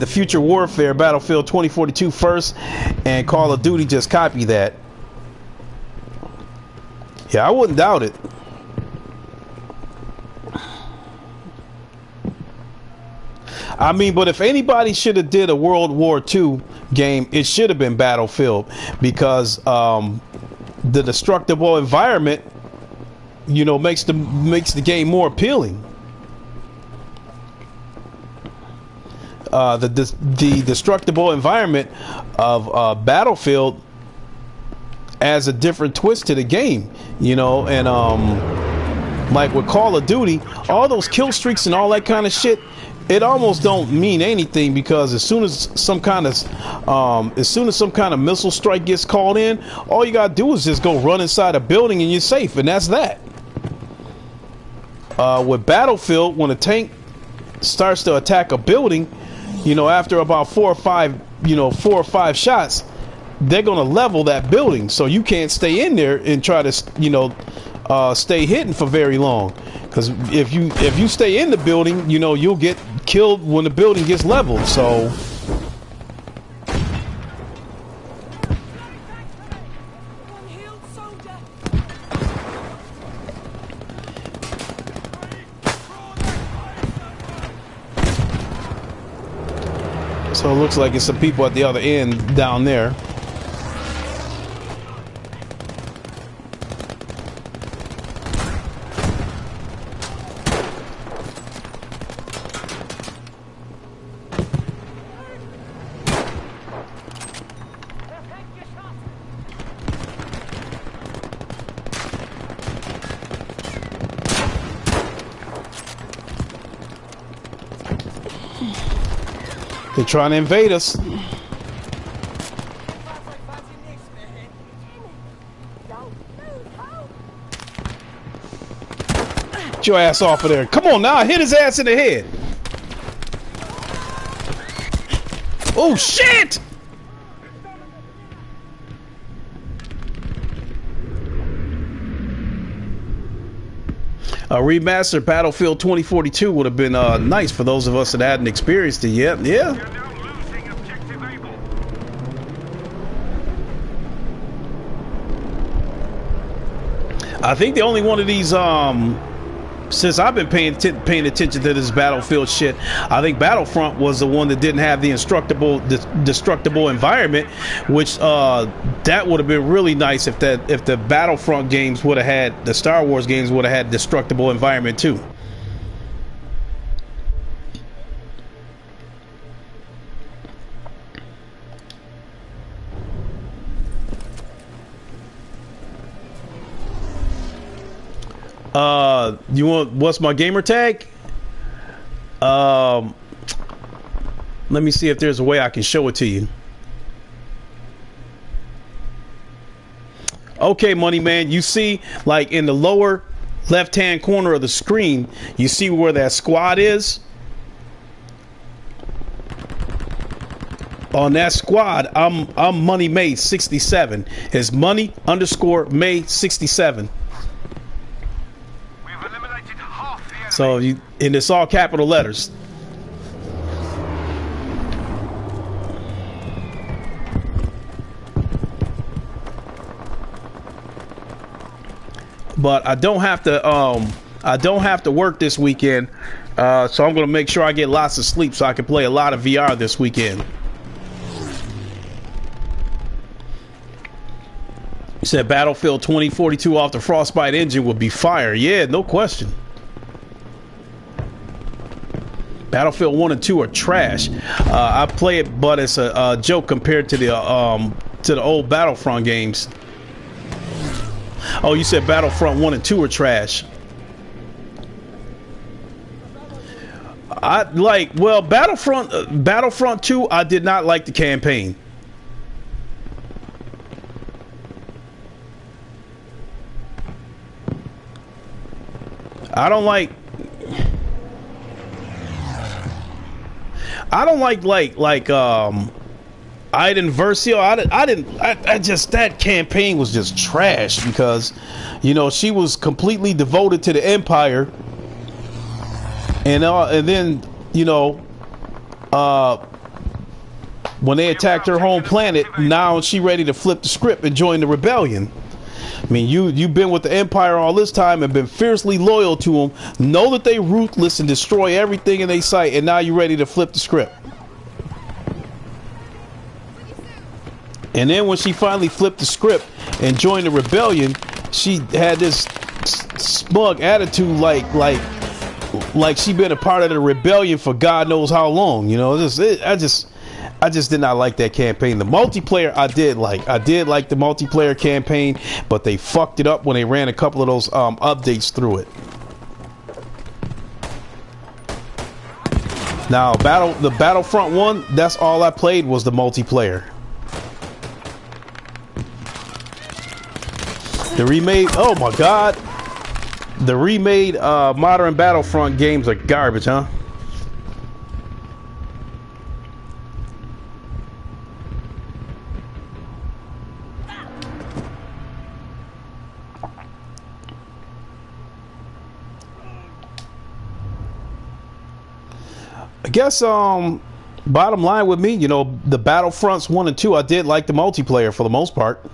the Future Warfare Battlefield 2042 first, and Call of Duty just copied that. Yeah, I wouldn't doubt it. I mean, but if anybody should have did a World War II game, it should have been Battlefield, because the destructible environment, you know, makes the game more appealing. The destructible environment of Battlefield adds a different twist to the game, you know. And like with Call of Duty, all those kill streaks and all that kind of shit, it almost don't mean anything, because as soon as some kind of missile strike gets called in, all you gotta do is just go run inside a building and you're safe, and that's that. With Battlefield, when a tank starts to attack a building, you know, after about 4 or 5 shots, they're gonna level that building, so you can't stay in there and try to, stay hidden for very long. Because if you stay in the building, you'll get killed when the building gets leveled. So. So it looks like it's some people at the other end down there. They're trying to invade us. Get your ass off of there. Come on now, hit his ass in the head. Oh shit! A remastered Battlefield 2042 would have been nice for those of us that hadn't experienced it yet. Yeah. You're now losing objective Able. I think the only one of these, since I've been paying attention to this Battlefield shit, I think Battlefront was the one that didn't have the destructible environment, which that would have been really nice if the Battlefront games would have had, the Star Wars games would have had destructible environment too. You want, what's my gamer tag? Let me see if there's a way I can show it to you. Okay, Money Man, you see, like in the lower left-hand corner of the screen, you see where that squad is? On that squad, I'm Money May 67. It's Money_May67. So and it's all capital letters. But I don't have to work this weekend, so I'm gonna make sure I get lots of sleep so I can play a lot of VR this weekend. You said Battlefield 2042 off the Frostbite engine would be fire. Yeah, no question. Battlefield 1 and 2 are trash. I play it, but it's a joke compared to the old Battlefront games. Oh, you said Battlefront 1 and 2 are trash. Battlefront 2, I did not like the campaign. I don't like Iden Versio. I just, that campaign was just trash because, she was completely devoted to the Empire, and then when they attacked her home planet, now she ready to flip the script and join the rebellion. I mean, you've been with the Empire all this time and been fiercely loyal to them, know that they ruthless and destroy everything in their sight, and now you're ready to flip the script. And then when she finally flipped the script and joined the rebellion, she had this smug attitude like she'd been a part of the rebellion for God knows how long. I just did not like that campaign. The multiplayer I did like the multiplayer campaign, but they fucked it up when they ran a couple of those updates through it. Now the Battlefront 1, that's all I played was the multiplayer. The remade, oh my god, the remade modern Battlefront games are garbage, huh? I guess bottom line with me, you know, the Battlefronts 1 and 2, I did like the multiplayer for the most part.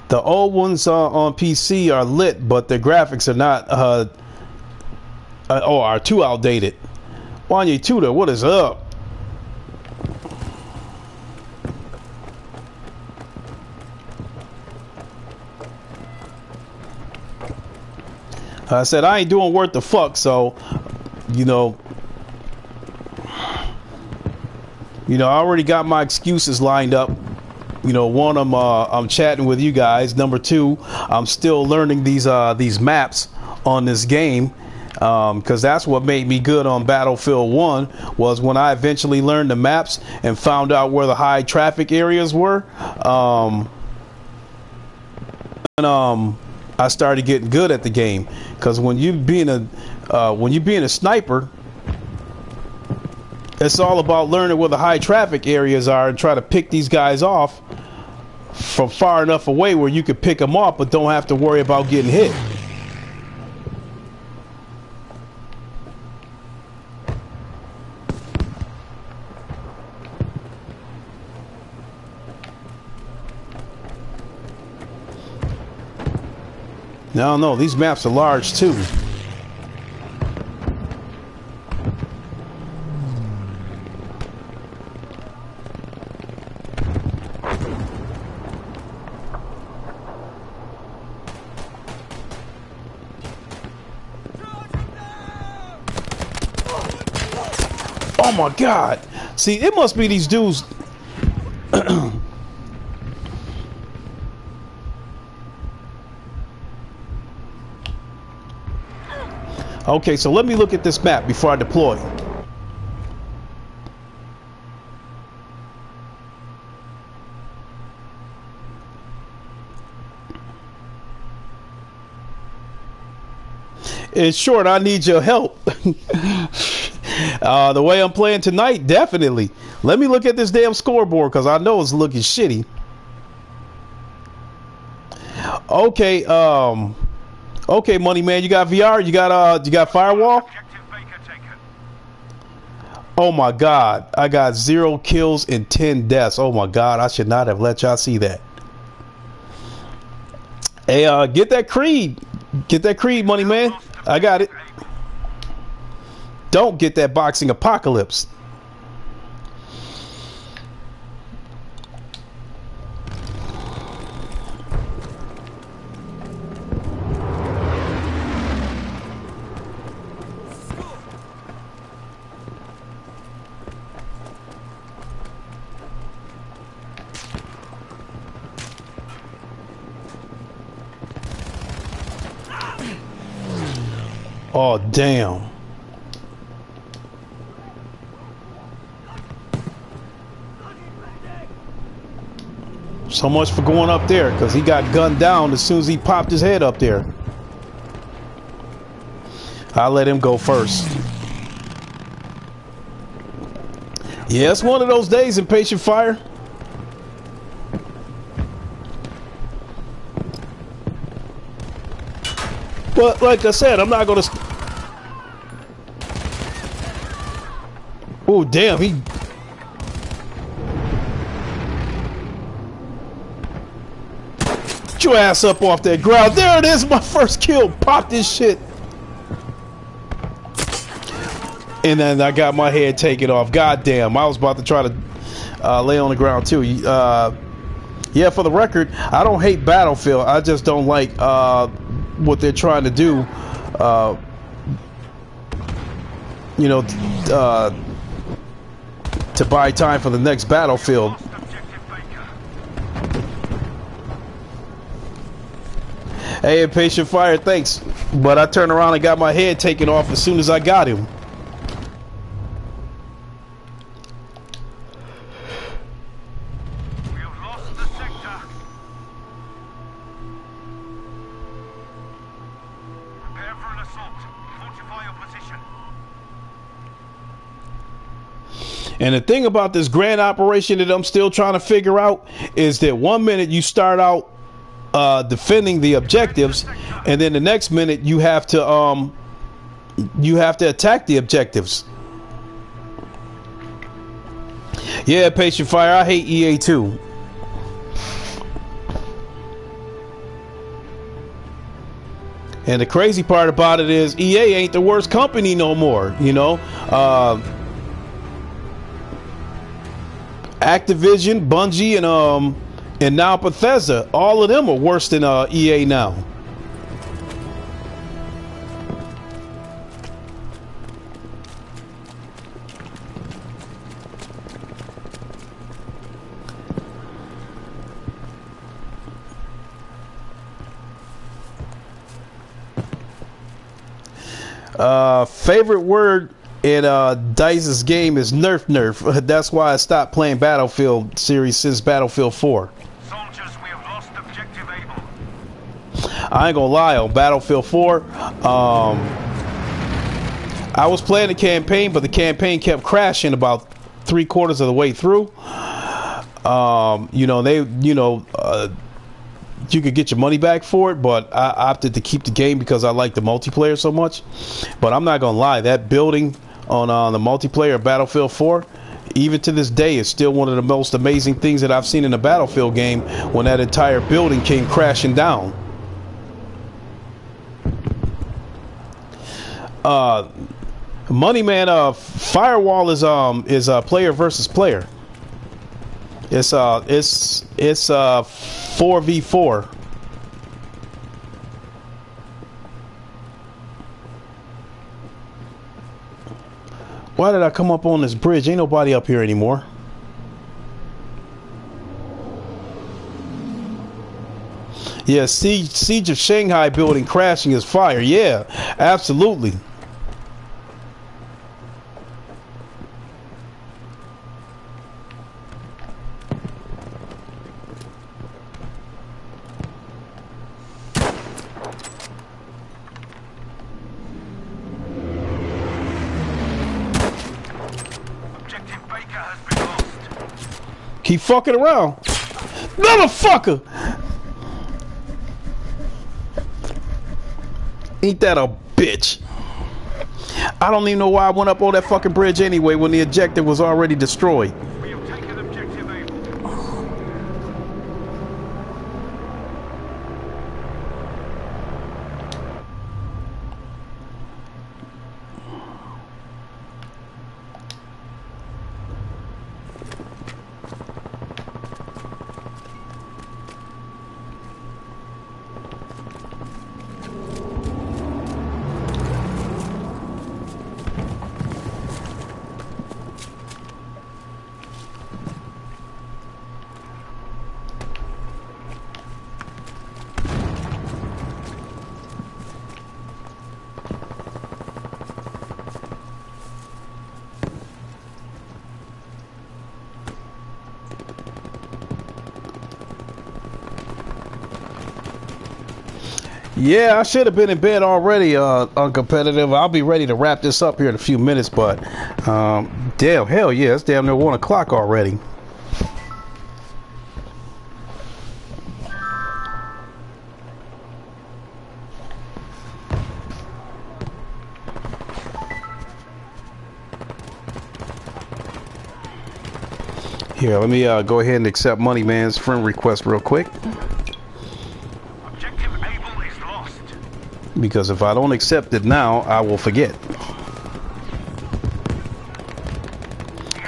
The old ones on PC are lit, but the graphics are not are too outdated. Wanya Tudor, what is up? I said I ain't doing worth the fuck, so you know, I already got my excuses lined up. You know, one, I'm chatting with you guys. Number two, I'm still learning these maps on this game, because that's what made me good on Battlefield 1 was when I eventually learned the maps and found out where the high traffic areas were. I started getting good at the game, because when you being a sniper, it's all about learning where the high traffic areas are and try to pick these guys off from far enough away where you could pick them off but don't have to worry about getting hit. No, these maps are large too. Oh my God. See, it must be these dudes. Okay, so let me look at this map before I deploy. In short, I need your help. The way I'm playing tonight, definitely. Let me look at this damn scoreboard because I know it's looking shitty. Okay, okay, Money Man, you got VR? You got firewall? Oh my God, I got 0 kills and 10 deaths. Oh my God, I should not have let y'all see that. Hey, get that Creed. Get that Creed, Money Man. I got it. Don't get that Boxing Apocalypse. Oh, damn. So much for going up there, because he got gunned down as soon as he popped his head up there. I'll let him go first. Yeah, it's one of those days in Patient Fire. But like I said, I'm not gonna. Oh damn! He. Get your ass up off that ground. There it is, my first kill. Pop this shit. And then I got my head taken off. God damn! I was about to try to lay on the ground too. Yeah, for the record, I don't hate Battlefield. I just don't like what they're trying to do. You know, to buy time for the next Battlefield. Hey, Patient Fire, thanks. But I turned around and got my head taken off as soon as I got him. We have lost the sector. Prepare for an assault. Fortify your position. And the thing about this grand operation that I'm still trying to figure out is that 1 minute you start out defending the objectives, and then the next minute you have to attack the objectives. Yeah, Patient Fire, I hate EA too. And the crazy part about it is EA ain't the worst company no more, you know. Activision, Bungie, and now Bethesda, all of them are worse than EA now. Favorite word in Dice's game is nerf. That's why I stopped playing Battlefield series since Battlefield 4. Soldiers, we have lost objective Able. I ain't gonna lie, on Battlefield 4, I was playing the campaign, but the campaign kept crashing about 3/4 of the way through. You could get your money back for it, but I opted to keep the game because I like the multiplayer so much. But I'm not gonna lie, that building on the multiplayer of Battlefield 4, even to this day, is still one of the most amazing things that I've seen in a Battlefield game, when that entire building came crashing down. Money Man, Firewall is player versus player. It's 4v4. Why did I come up on this bridge? Ain't nobody up here anymore. Yeah, Siege of Shanghai building crashing is fire. Yeah, absolutely. Keep fucking around. Motherfucker! Ain't that a bitch? I don't even know why I went up on that fucking bridge anyway when the objective was already destroyed. We have taken objective Able. Yeah, I should have been in bed already on competitive. I'll be ready to wrap this up here in a few minutes, but damn, hell yeah, it's damn near 1 o'clock already. Here, let me go ahead and accept Money Man's friend request real quick. Because if I don't accept it now, I will forget.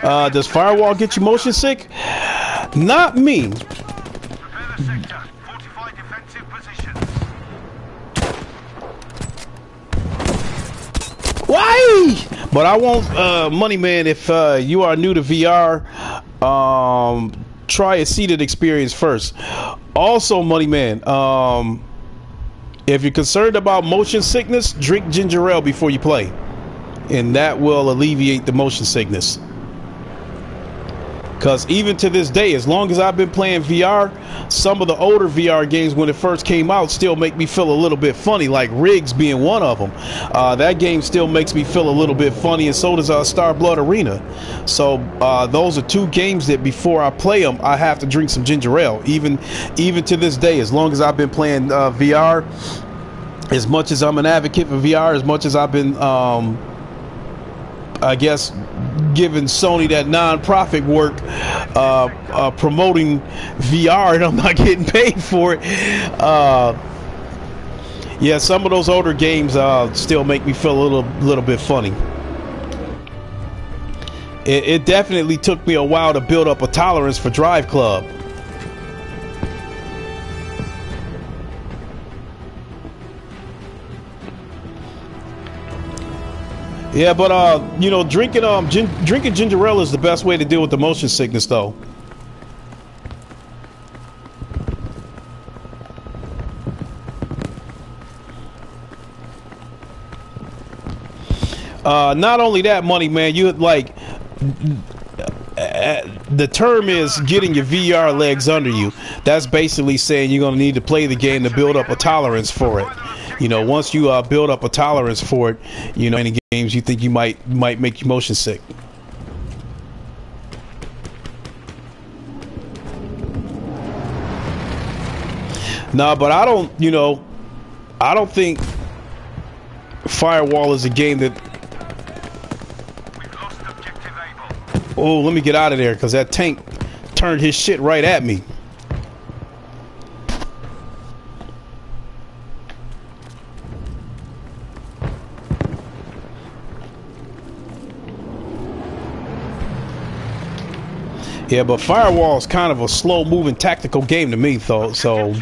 Does Firewall get you motion sick? Not me. Prepare the sector. Fortify defensive positions. Why? But I won't, Money Man, if you are new to VR, try a seated experience first. Also, Money Man, if you're concerned about motion sickness, drink ginger ale before you play, and that will alleviate the motion sickness. Because even to this day, as long as I've been playing VR, some of the older VR games when it first came out still make me feel a little bit funny, like Riggs being one of them. That game still makes me feel a little bit funny, and so does Star Blood Arena. So those are two games that before I play them, I have to drink some ginger ale. Even to this day, as long as I've been playing VR, as much as I'm an advocate for VR, as much as I've been I guess giving Sony that non-profit work promoting VR, and I'm not getting paid for it. Yeah, some of those older games still make me feel a little bit funny. It definitely took me a while to build up a tolerance for Drive Club. Yeah, but you know, drinking ginger ale is the best way to deal with the motion sickness, though. Not only that, Money Man, you like the term is getting your VR legs under you. That's basically saying you're gonna need to play the game to build up a tolerance for it. You know, once you build up a tolerance for it, you know, any games you think you might make you motion sick. Nah, but I don't think Firewall is a game that... Oh, let me get out of there, because that tank turned his shit right at me. Yeah, but Firewall is kind of a slow-moving tactical game to me, though. So,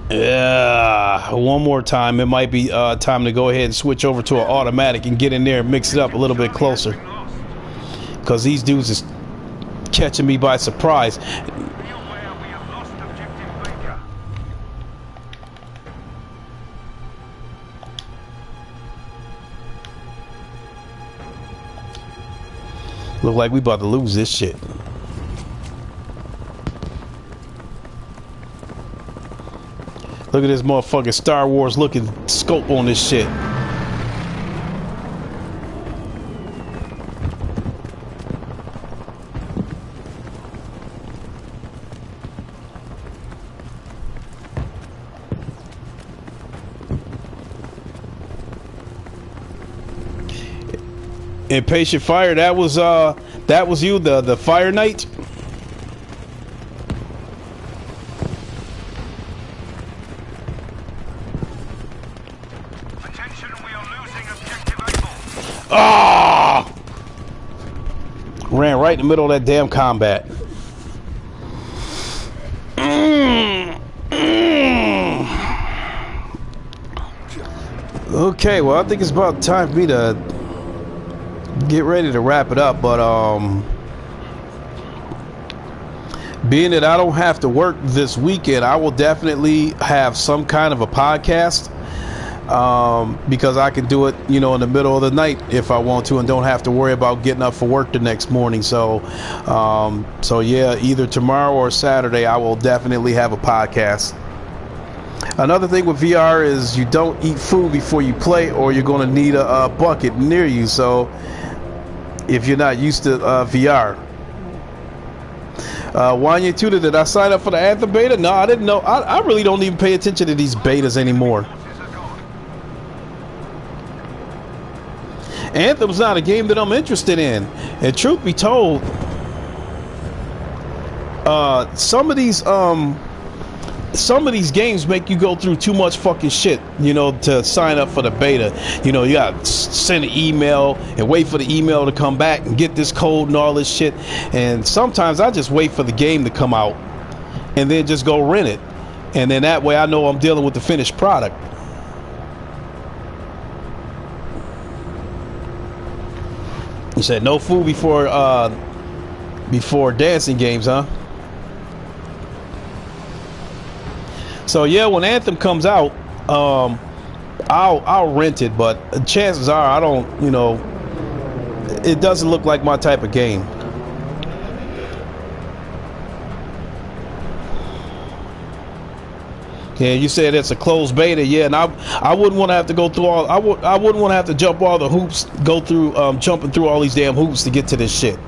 yeah, one more time. It might be time to go ahead and switch over to an automatic and get in there and mix it up a little bit closer, because these dudes is catching me by surprise. Look like we about to lose this shit. Look at this motherfucking Star Wars looking scope on this shit. Impatient Fire, that was you, the Fire Knight. Attention, we are losing objective Able. Ah! Ran right in the middle of that damn combat. Okay, well, I think it's about time for me to get ready to wrap it up, but being that I don't have to work this weekend, I will definitely have some kind of a podcast, because I can do it, you know, in the middle of the night if I want to, and don't have to worry about getting up for work the next morning. So yeah, either tomorrow or Saturday I will definitely have a podcast. Another thing with VR is you don't eat food before you play, or you're going to need a bucket near you. So if you're not used to VR. Wanya Tutor, did I sign up for the Anthem beta? No, I didn't know. I really don't even pay attention to these betas anymore. Anthem's not a game that I'm interested in. And truth be told, some of these games make you go through too much fucking shit, you know, to sign up for the beta. You know, you gotta send an email and wait for the email to come back and get this code and all this shit. And sometimes I just wait for the game to come out and then just go rent it. And then that way I know I'm dealing with the finished product. You said no food before dancing games, huh? So yeah, when Anthem comes out, I'll rent it, but chances are I don't, you know, it doesn't look like my type of game. Yeah, you said it's a closed beta. Yeah, and I wouldn't want to have to go through all. I wouldn't want to have to jump all the hoops, go through jumping through all these damn hoops to get to this shit.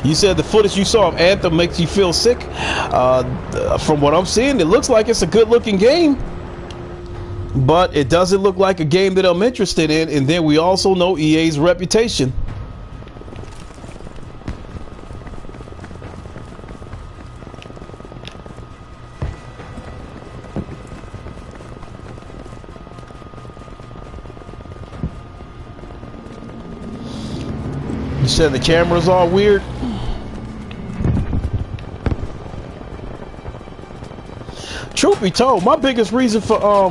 You said the footage you saw of Anthem makes you feel sick. From what I'm seeing, it looks like it's a good-looking game, but it doesn't look like a game that I'm interested in. And then we also know EA's reputation. You said the cameras are weird. Truth be told, my biggest reason for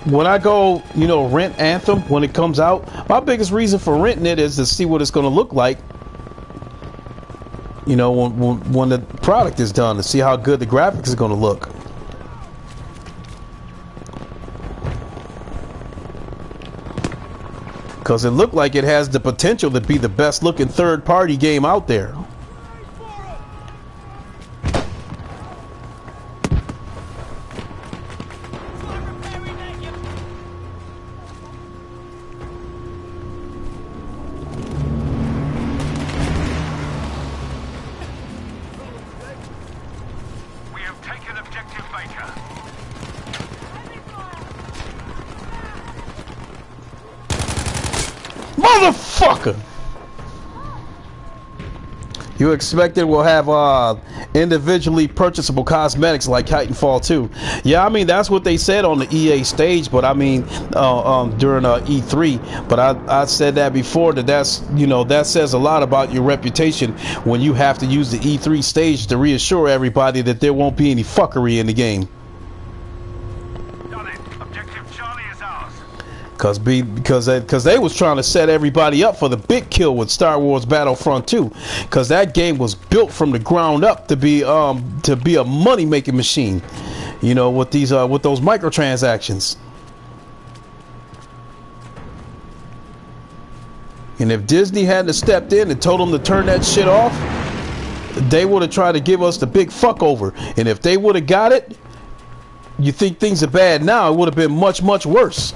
when I go, you know, rent Anthem when it comes out, my biggest reason for renting it is to see what it's going to look like. You know, when the product is done, to see how good the graphics is going to look. Because it looked like it has the potential to be the best looking third-party game out there. We have taken objective Baker. Motherfucker! You expected we'll have individually purchasable cosmetics like Titanfall 2. Yeah, I mean, that's what they said on the EA stage, but I mean, during E3. But I said that before, that's, you know, that says a lot about your reputation when you have to use the E3 stage to reassure everybody that there won't be any fuckery in the game. Done it. Objective Charlie is ours. Because they was trying to set everybody up for the big kill with Star Wars Battlefront 2, because that game was built from the ground up to be a money making machine, you know, with these with those microtransactions. And if Disney hadn't stepped in and told them to turn that shit off, they would have tried to give us the big fuck over. And if they would have got it, you think things are bad now, it would have been much, much worse.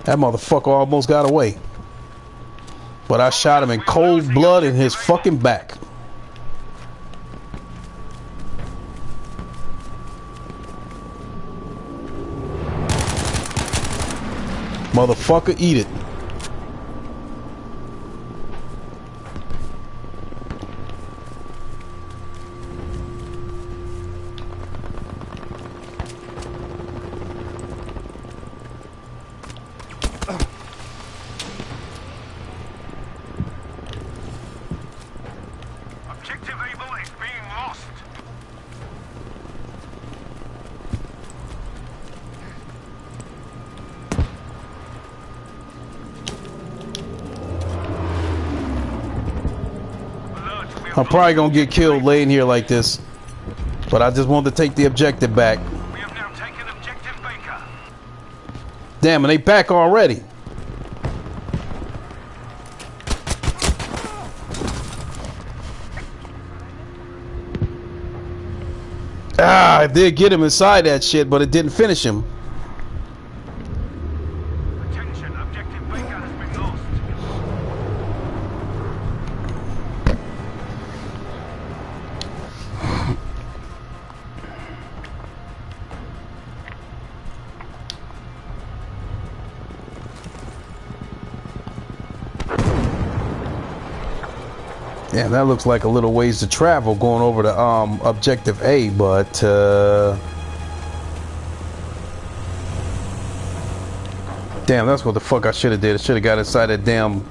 That motherfucker almost got away. But I shot him in cold blood in his fucking back. Motherfucker, eat it. Objective Able is being lost. I'm probably gonna get killed laying here like this, but I just wanted to take the objective back. We have now taken objective Baker. Damn, and they back already. Ah, I did get him inside that shit, but it didn't finish him. Attention, objective Baker has been lost. Yeah, that looks like a little ways to travel going over to objective A, but damn, that's what the fuck I should have did. I should have got inside that damn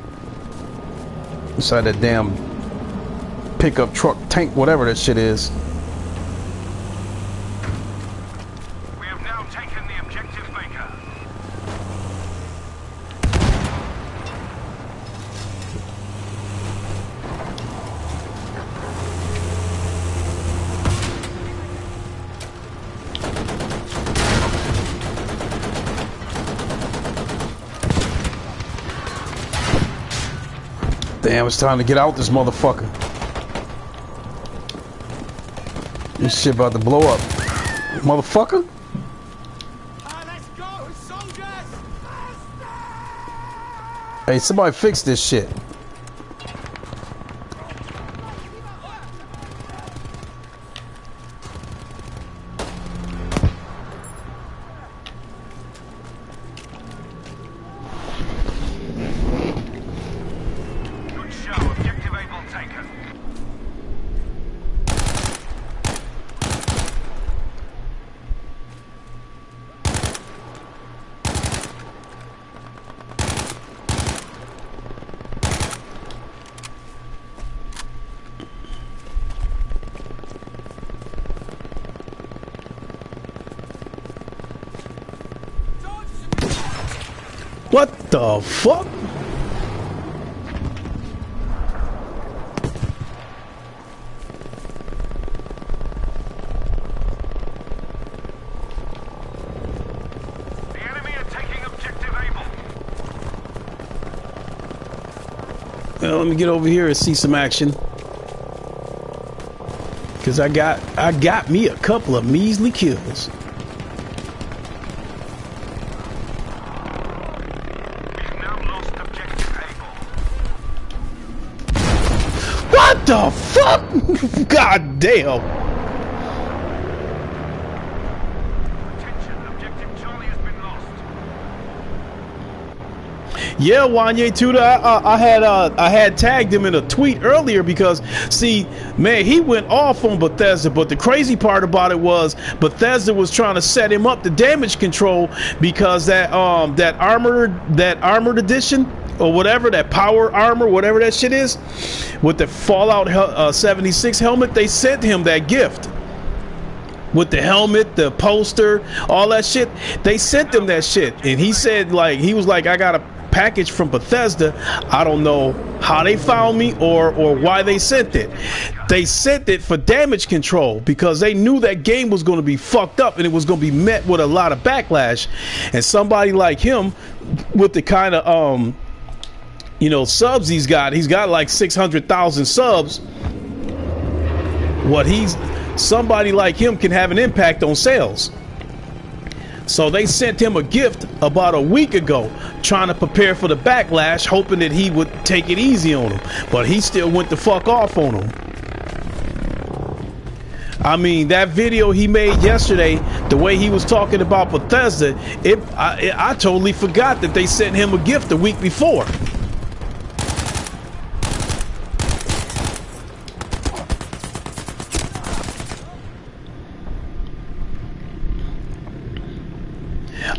pickup truck tank, whatever that shit is. We have now taken the objective Baker. Damn, it's time to get out this motherfucker. This shit about to blow up. Motherfucker. Let's go, soldiers! Hey, somebody fix this shit. Good show, objective able taken. What the fuck? The enemy are taking objective able. Well, let me get over here and see some action. Cause I got me a couple of measly kills. We've now lost objective able. What the fuck? God damn. Attention, objective Charlie has been lost. Yeah, Wanye Tudor, I had tagged him in a tweet earlier because, see, man, he went off on Bethesda, but the crazy part about it was Bethesda was trying to set him up to damage control because that armored edition or whatever, that power armor, whatever that shit is, with the Fallout 76 helmet, they sent him that gift. With the helmet, the poster, all that shit, they sent him that shit. And he said, like, he was like, I got a package from Bethesda. I don't know how they found me or why they sent it. They sent it for damage control because they knew that game was going to be fucked up and it was going to be met with a lot of backlash. And somebody like him, with the kind of subs he's got like 600,000 subs. Somebody like him can have an impact on sales. So they sent him a gift about a week ago, trying to prepare for the backlash, hoping that he would take it easy on him. But he still went the fuck off on him. I mean, that video he made yesterday, the way he was talking about Bethesda, I totally forgot that they sent him a gift the week before.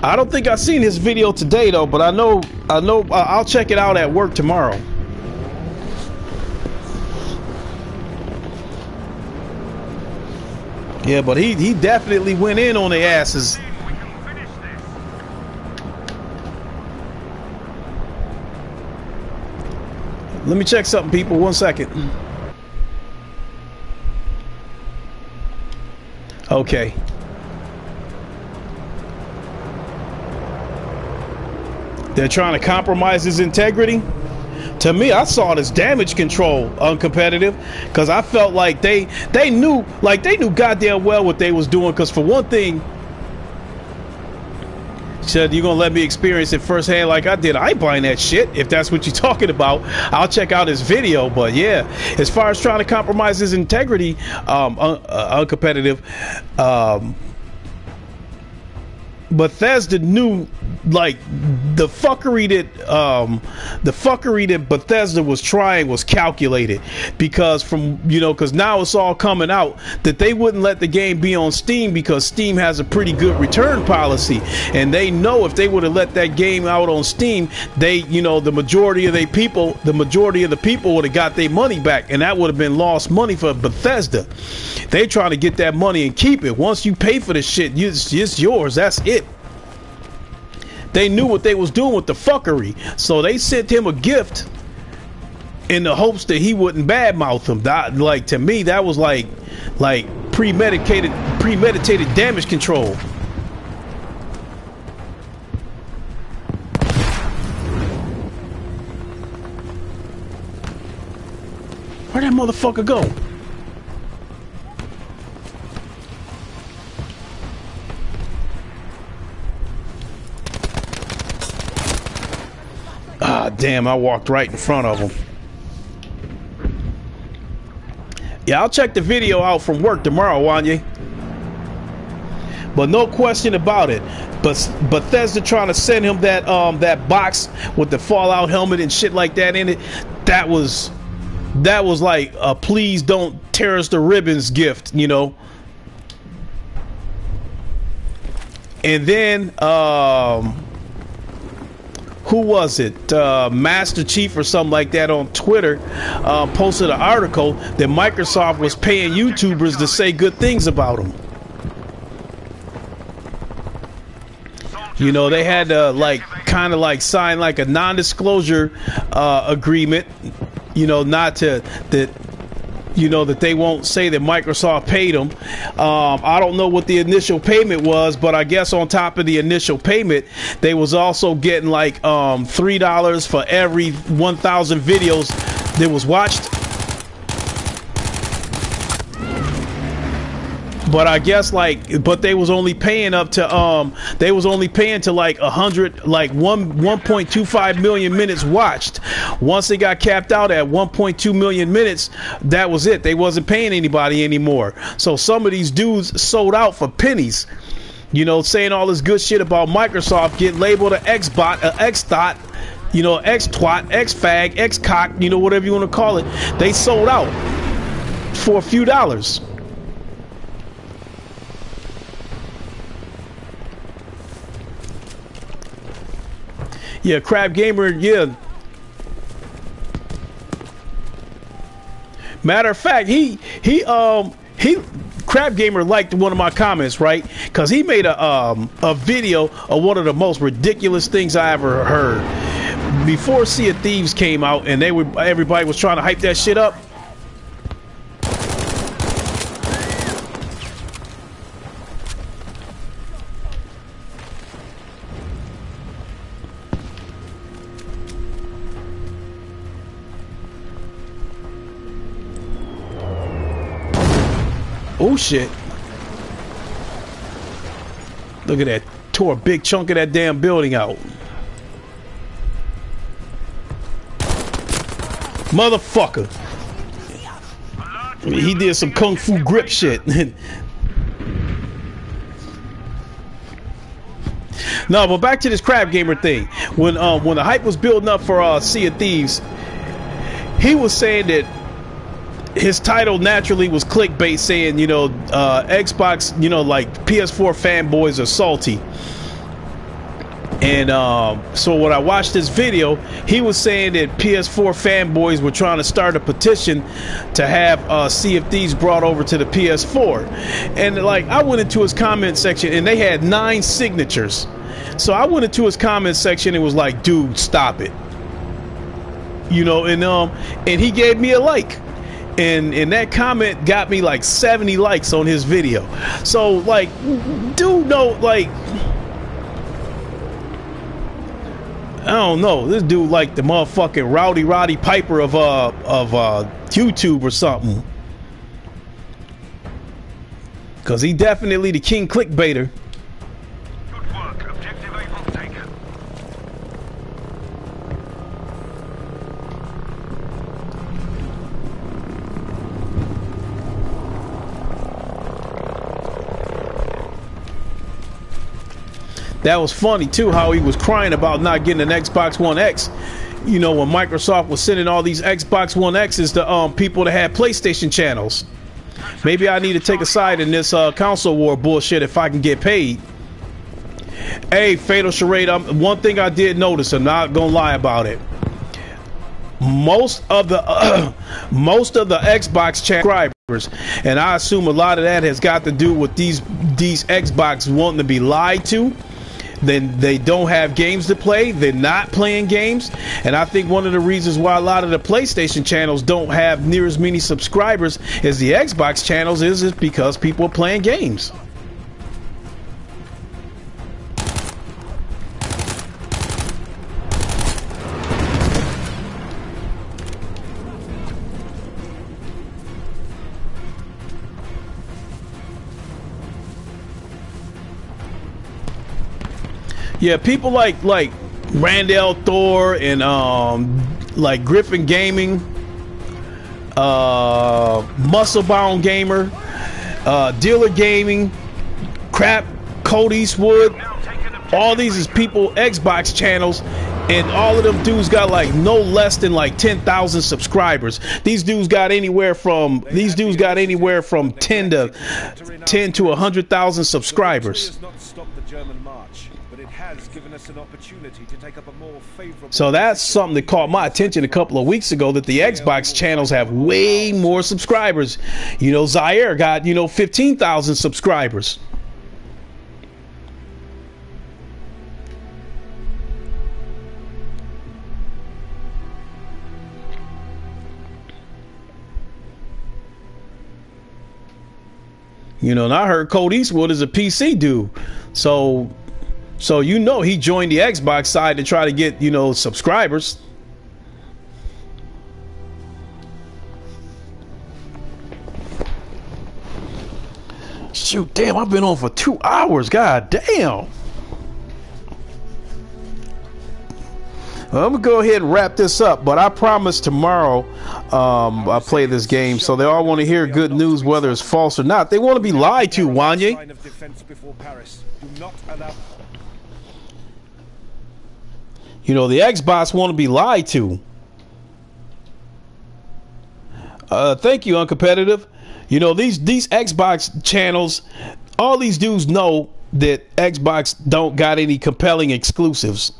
I don't think I've seen his video today though, but I know I'll check it out at work tomorrow. Yeah, but he definitely went in on their asses. We can finish this. Let me check something, people. 1 second. Okay. They're trying to compromise his integrity. To me, I saw it as damage control, uncompetitive, because I felt like they knew goddamn well what they was doing. Because for one thing, said you're gonna let me experience it firsthand like I did. I ain't buying that shit. If that's what you're talking about, I'll check out his video. But yeah, as far as trying to compromise his integrity, uncompetitive, Bethesda knew, like, the fuckery that Bethesda was trying was calculated, because because now it's all coming out that they wouldn't let the game be on Steam because Steam has a pretty good return policy, and they know if they would have let that game out on Steam, the majority of the people would have got their money back, and that would have been lost money for Bethesda. They trying to get that money and keep it. Once you pay for the shit, it's yours. That's it. They knew what they was doing with the fuckery, so they sent him a gift in the hopes that he wouldn't badmouth them. Like, to me, that was like premeditated damage control. Where'd that motherfucker go? Ah, damn, I walked right in front of him. Yeah, I'll check the video out from work tomorrow, Wanye. But no question about it. But Bethesda trying to send him that that box with the Fallout helmet and shit like that in it, that was like a please don't tear us the ribbons gift, you know. And then who was it? Master Chief or something like that on Twitter posted an article that Microsoft was paying YouTubers to say good things about them. You know, they had to like kind of like sign like a non-disclosure agreement, you know, not to that, you know, that they won't say that Microsoft paid them. I don't know what the initial payment was, but I guess on top of the initial payment, they was also getting like $3 for every 1,000 videos that was watched. But I guess like, but they was only paying up to they was only paying to like 100, like 1.25 million minutes watched. Once they got capped out at 1.2 million minutes, that was it. They wasn't paying anybody anymore. So some of these dudes sold out for pennies. You know, saying all this good shit about Microsoft, get labeled an Xbot, an X-Thot, you know, X-Twat, X-Fag, X-Cock, you know, whatever you want to call it. They sold out for a few dollars. Yeah, Crab Gamer, yeah. Matter of fact, he Crab Gamer liked one of my comments, right? Because he made a video of one of the most ridiculous things I ever heard. Before Sea of Thieves came out and everybody was trying to hype that shit up. Oh shit. Look at that. Tore a big chunk of that damn building out. Motherfucker. He did some kung fu grip shit. No, but back to this Crab Gamer thing. When the hype was building up for Sea of Thieves, he was saying that his title naturally was clickbait, saying, you know, Xbox, you know, like PS4 fanboys are salty. And so when I watched this video, he was saying that PS4 fanboys were trying to start a petition to have Sea of Thieves brought over to the PS4. And like, I went into his comment section and they had 9 signatures. So I went into his comment section and was like, dude, stop it. You know, and he gave me a like. And that comment got me like 70 likes on his video. So like, dude, no, like, I don't know. This dude like the motherfucking Roddy Piper of YouTube or something. Cause he definitely the king clickbaiter. Good work. Objective Able taken. That was funny too, how he was crying about not getting an Xbox One X. You know, when Microsoft was sending all these Xbox One X's to people that had PlayStation channels. Maybe I need to take a side in this console war bullshit if I can get paid. Hey, Fatal Charade, one thing I did notice, I'm not gonna lie about it. Most of the Xbox subscribers, and I assume a lot of that has got to do with these Xbox wanting to be lied to. Then they don't have games to play. They're not playing games. And I think one of the reasons why a lot of the PlayStation channels don't have near as many subscribers as the Xbox channels is because people are playing games. Yeah, people like Randall Thor and like Griffin Gaming, Musclebound Gamer, Dealer Gaming, Crap, Code Eastwood. All these is people Xbox channels, and all of them dudes got like no less than like 10,000 subscribers. These dudes got anywhere from 10 to 100,000 subscribers. So that's something that caught my attention a couple of weeks ago, that the Xbox channels have way more subscribers. You know, Zaire got 15,000 subscribers. You know, and I heard Code Eastwood is a PC dude. So he joined the Xbox side to try to get, subscribers. Shoot, damn, I've been on for 2 hours. God damn. Well, I'm gonna go ahead and wrap this up, but I promise tomorrow I'll play this game, so they all want to hear good news, whether it's false or not. They want to be lied to, Wanye. You know, the Xbox want to be lied to. Thank you, Uncompetitive. You know, these Xbox channels, all these dudes know that Xbox don't got any compelling exclusives.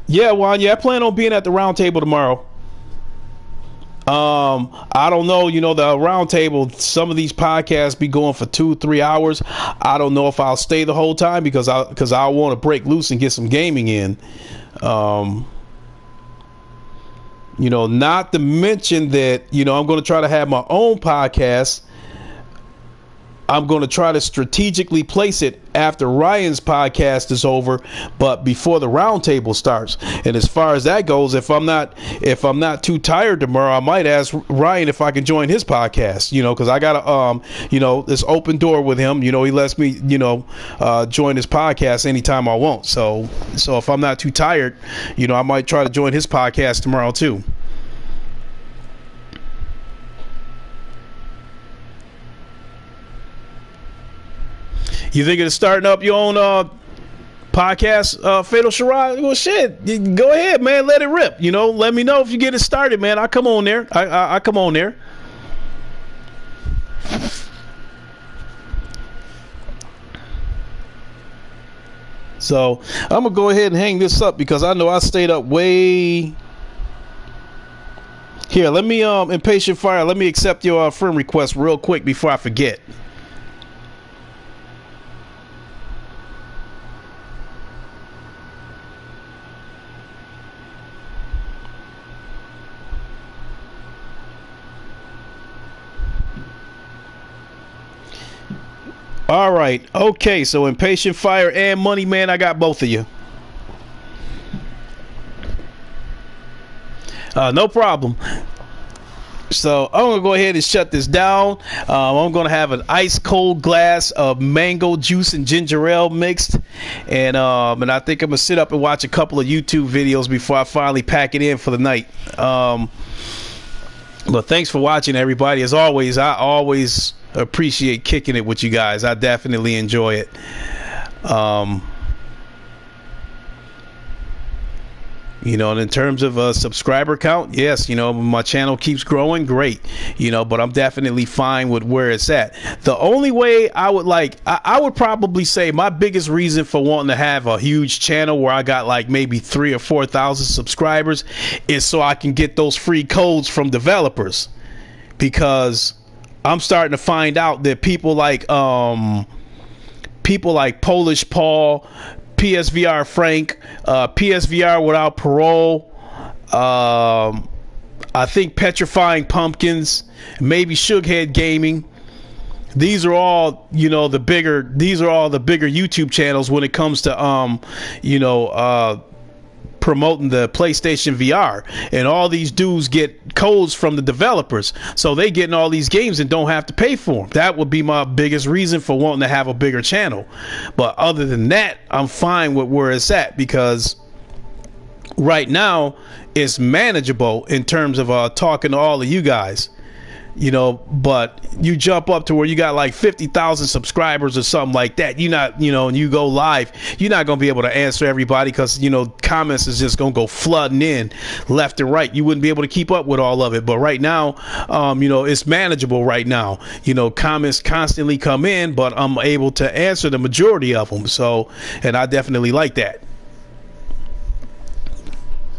Yeah, Wanya, I plan on being at the round table tomorrow. I don't know, the round table, some of these podcasts be going for 2-3 hours. I don't know if I'll stay the whole time because I want to break loose and get some gaming in. Not to mention that, I'm going to try to have my own podcast. I'm going to try to strategically place it after Ryan's podcast is over, but before the roundtable starts. And as far as that goes, if I'm not too tired tomorrow, I might ask Ryan if I can join his podcast. Because I got this open door with him. He lets me join his podcast anytime I want. So if I'm not too tired, I might try to join his podcast tomorrow too. You thinking of starting up your own podcast, Fatal Sharad? Well, shit, go ahead, man. Let it rip. Let me know if you get it started, man. I come on there. I come on there. So I'm gonna go ahead and hang this up because I know I stayed up way. Here, let me Impatient Fire. Let me accept your friend request real quick before I forget. All right. Okay. So Impatient Fire and Money Man, I got both of you. No problem. So I'm gonna go ahead and shut this down. I'm gonna have an ice cold glass of mango juice and ginger ale mixed, and I think I'm gonna sit up and watch a couple of YouTube videos before I finally pack it in for the night. But thanks for watching, everybody. As always, I always appreciate kicking it with you guys. I definitely enjoy it. And in terms of a subscriber count, yes, my channel keeps growing, great, but I'm definitely fine with where it's at. The only way I would probably say my biggest reason for wanting to have a huge channel where I got like maybe 3,000 or 4,000 subscribers is so I can get those free codes from developers, because I'm starting to find out that people like Polish Paul, PSVR Frank, PSVR Without Parole, I think Petrifying Pumpkins, maybe Shughead Gaming. These are all the bigger YouTube channels when it comes to promoting the PlayStation VR, and all these dudes get codes from the developers, so they getting all these games and don't have to pay for them. That would be my biggest reason for wanting to have a bigger channel. But other than that, I'm fine with where it's at, because right now it's manageable in terms of talking to all of you guys, you know. But you jump up to where you got like 50,000 subscribers or something like that, you not, you know, and you go live, you're not going to be able to answer everybody, because, you know, comments is just going to go flooding in left and right. You wouldn't be able to keep up with all of it. But right now, you know, it's manageable right now. You know, comments constantly come in, but I'm able to answer the majority of them. So, and I definitely like that.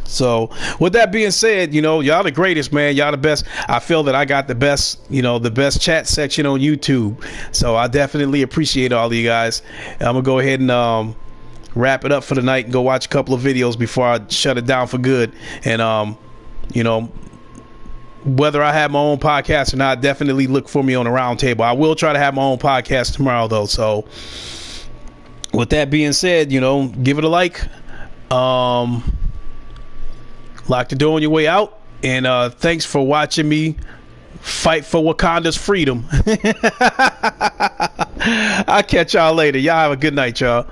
So with that being said, you know, y'all the greatest, man. Y'all the best. I feel that I got the best, you know, the best chat section on YouTube. So I definitely appreciate all of you guys. I'm gonna go ahead and wrap it up for the night and go watch a couple of videos before I shut it down for good. And you know, whether I have my own podcast or not, definitely look for me on the round table. I will try to have my own podcast tomorrow though. So with that being said, you know, give it a like. Lock the door on your way out, and thanks for watching me fight for Wakanda's freedom. I'll catch y'all later. Y'all have a good night, y'all.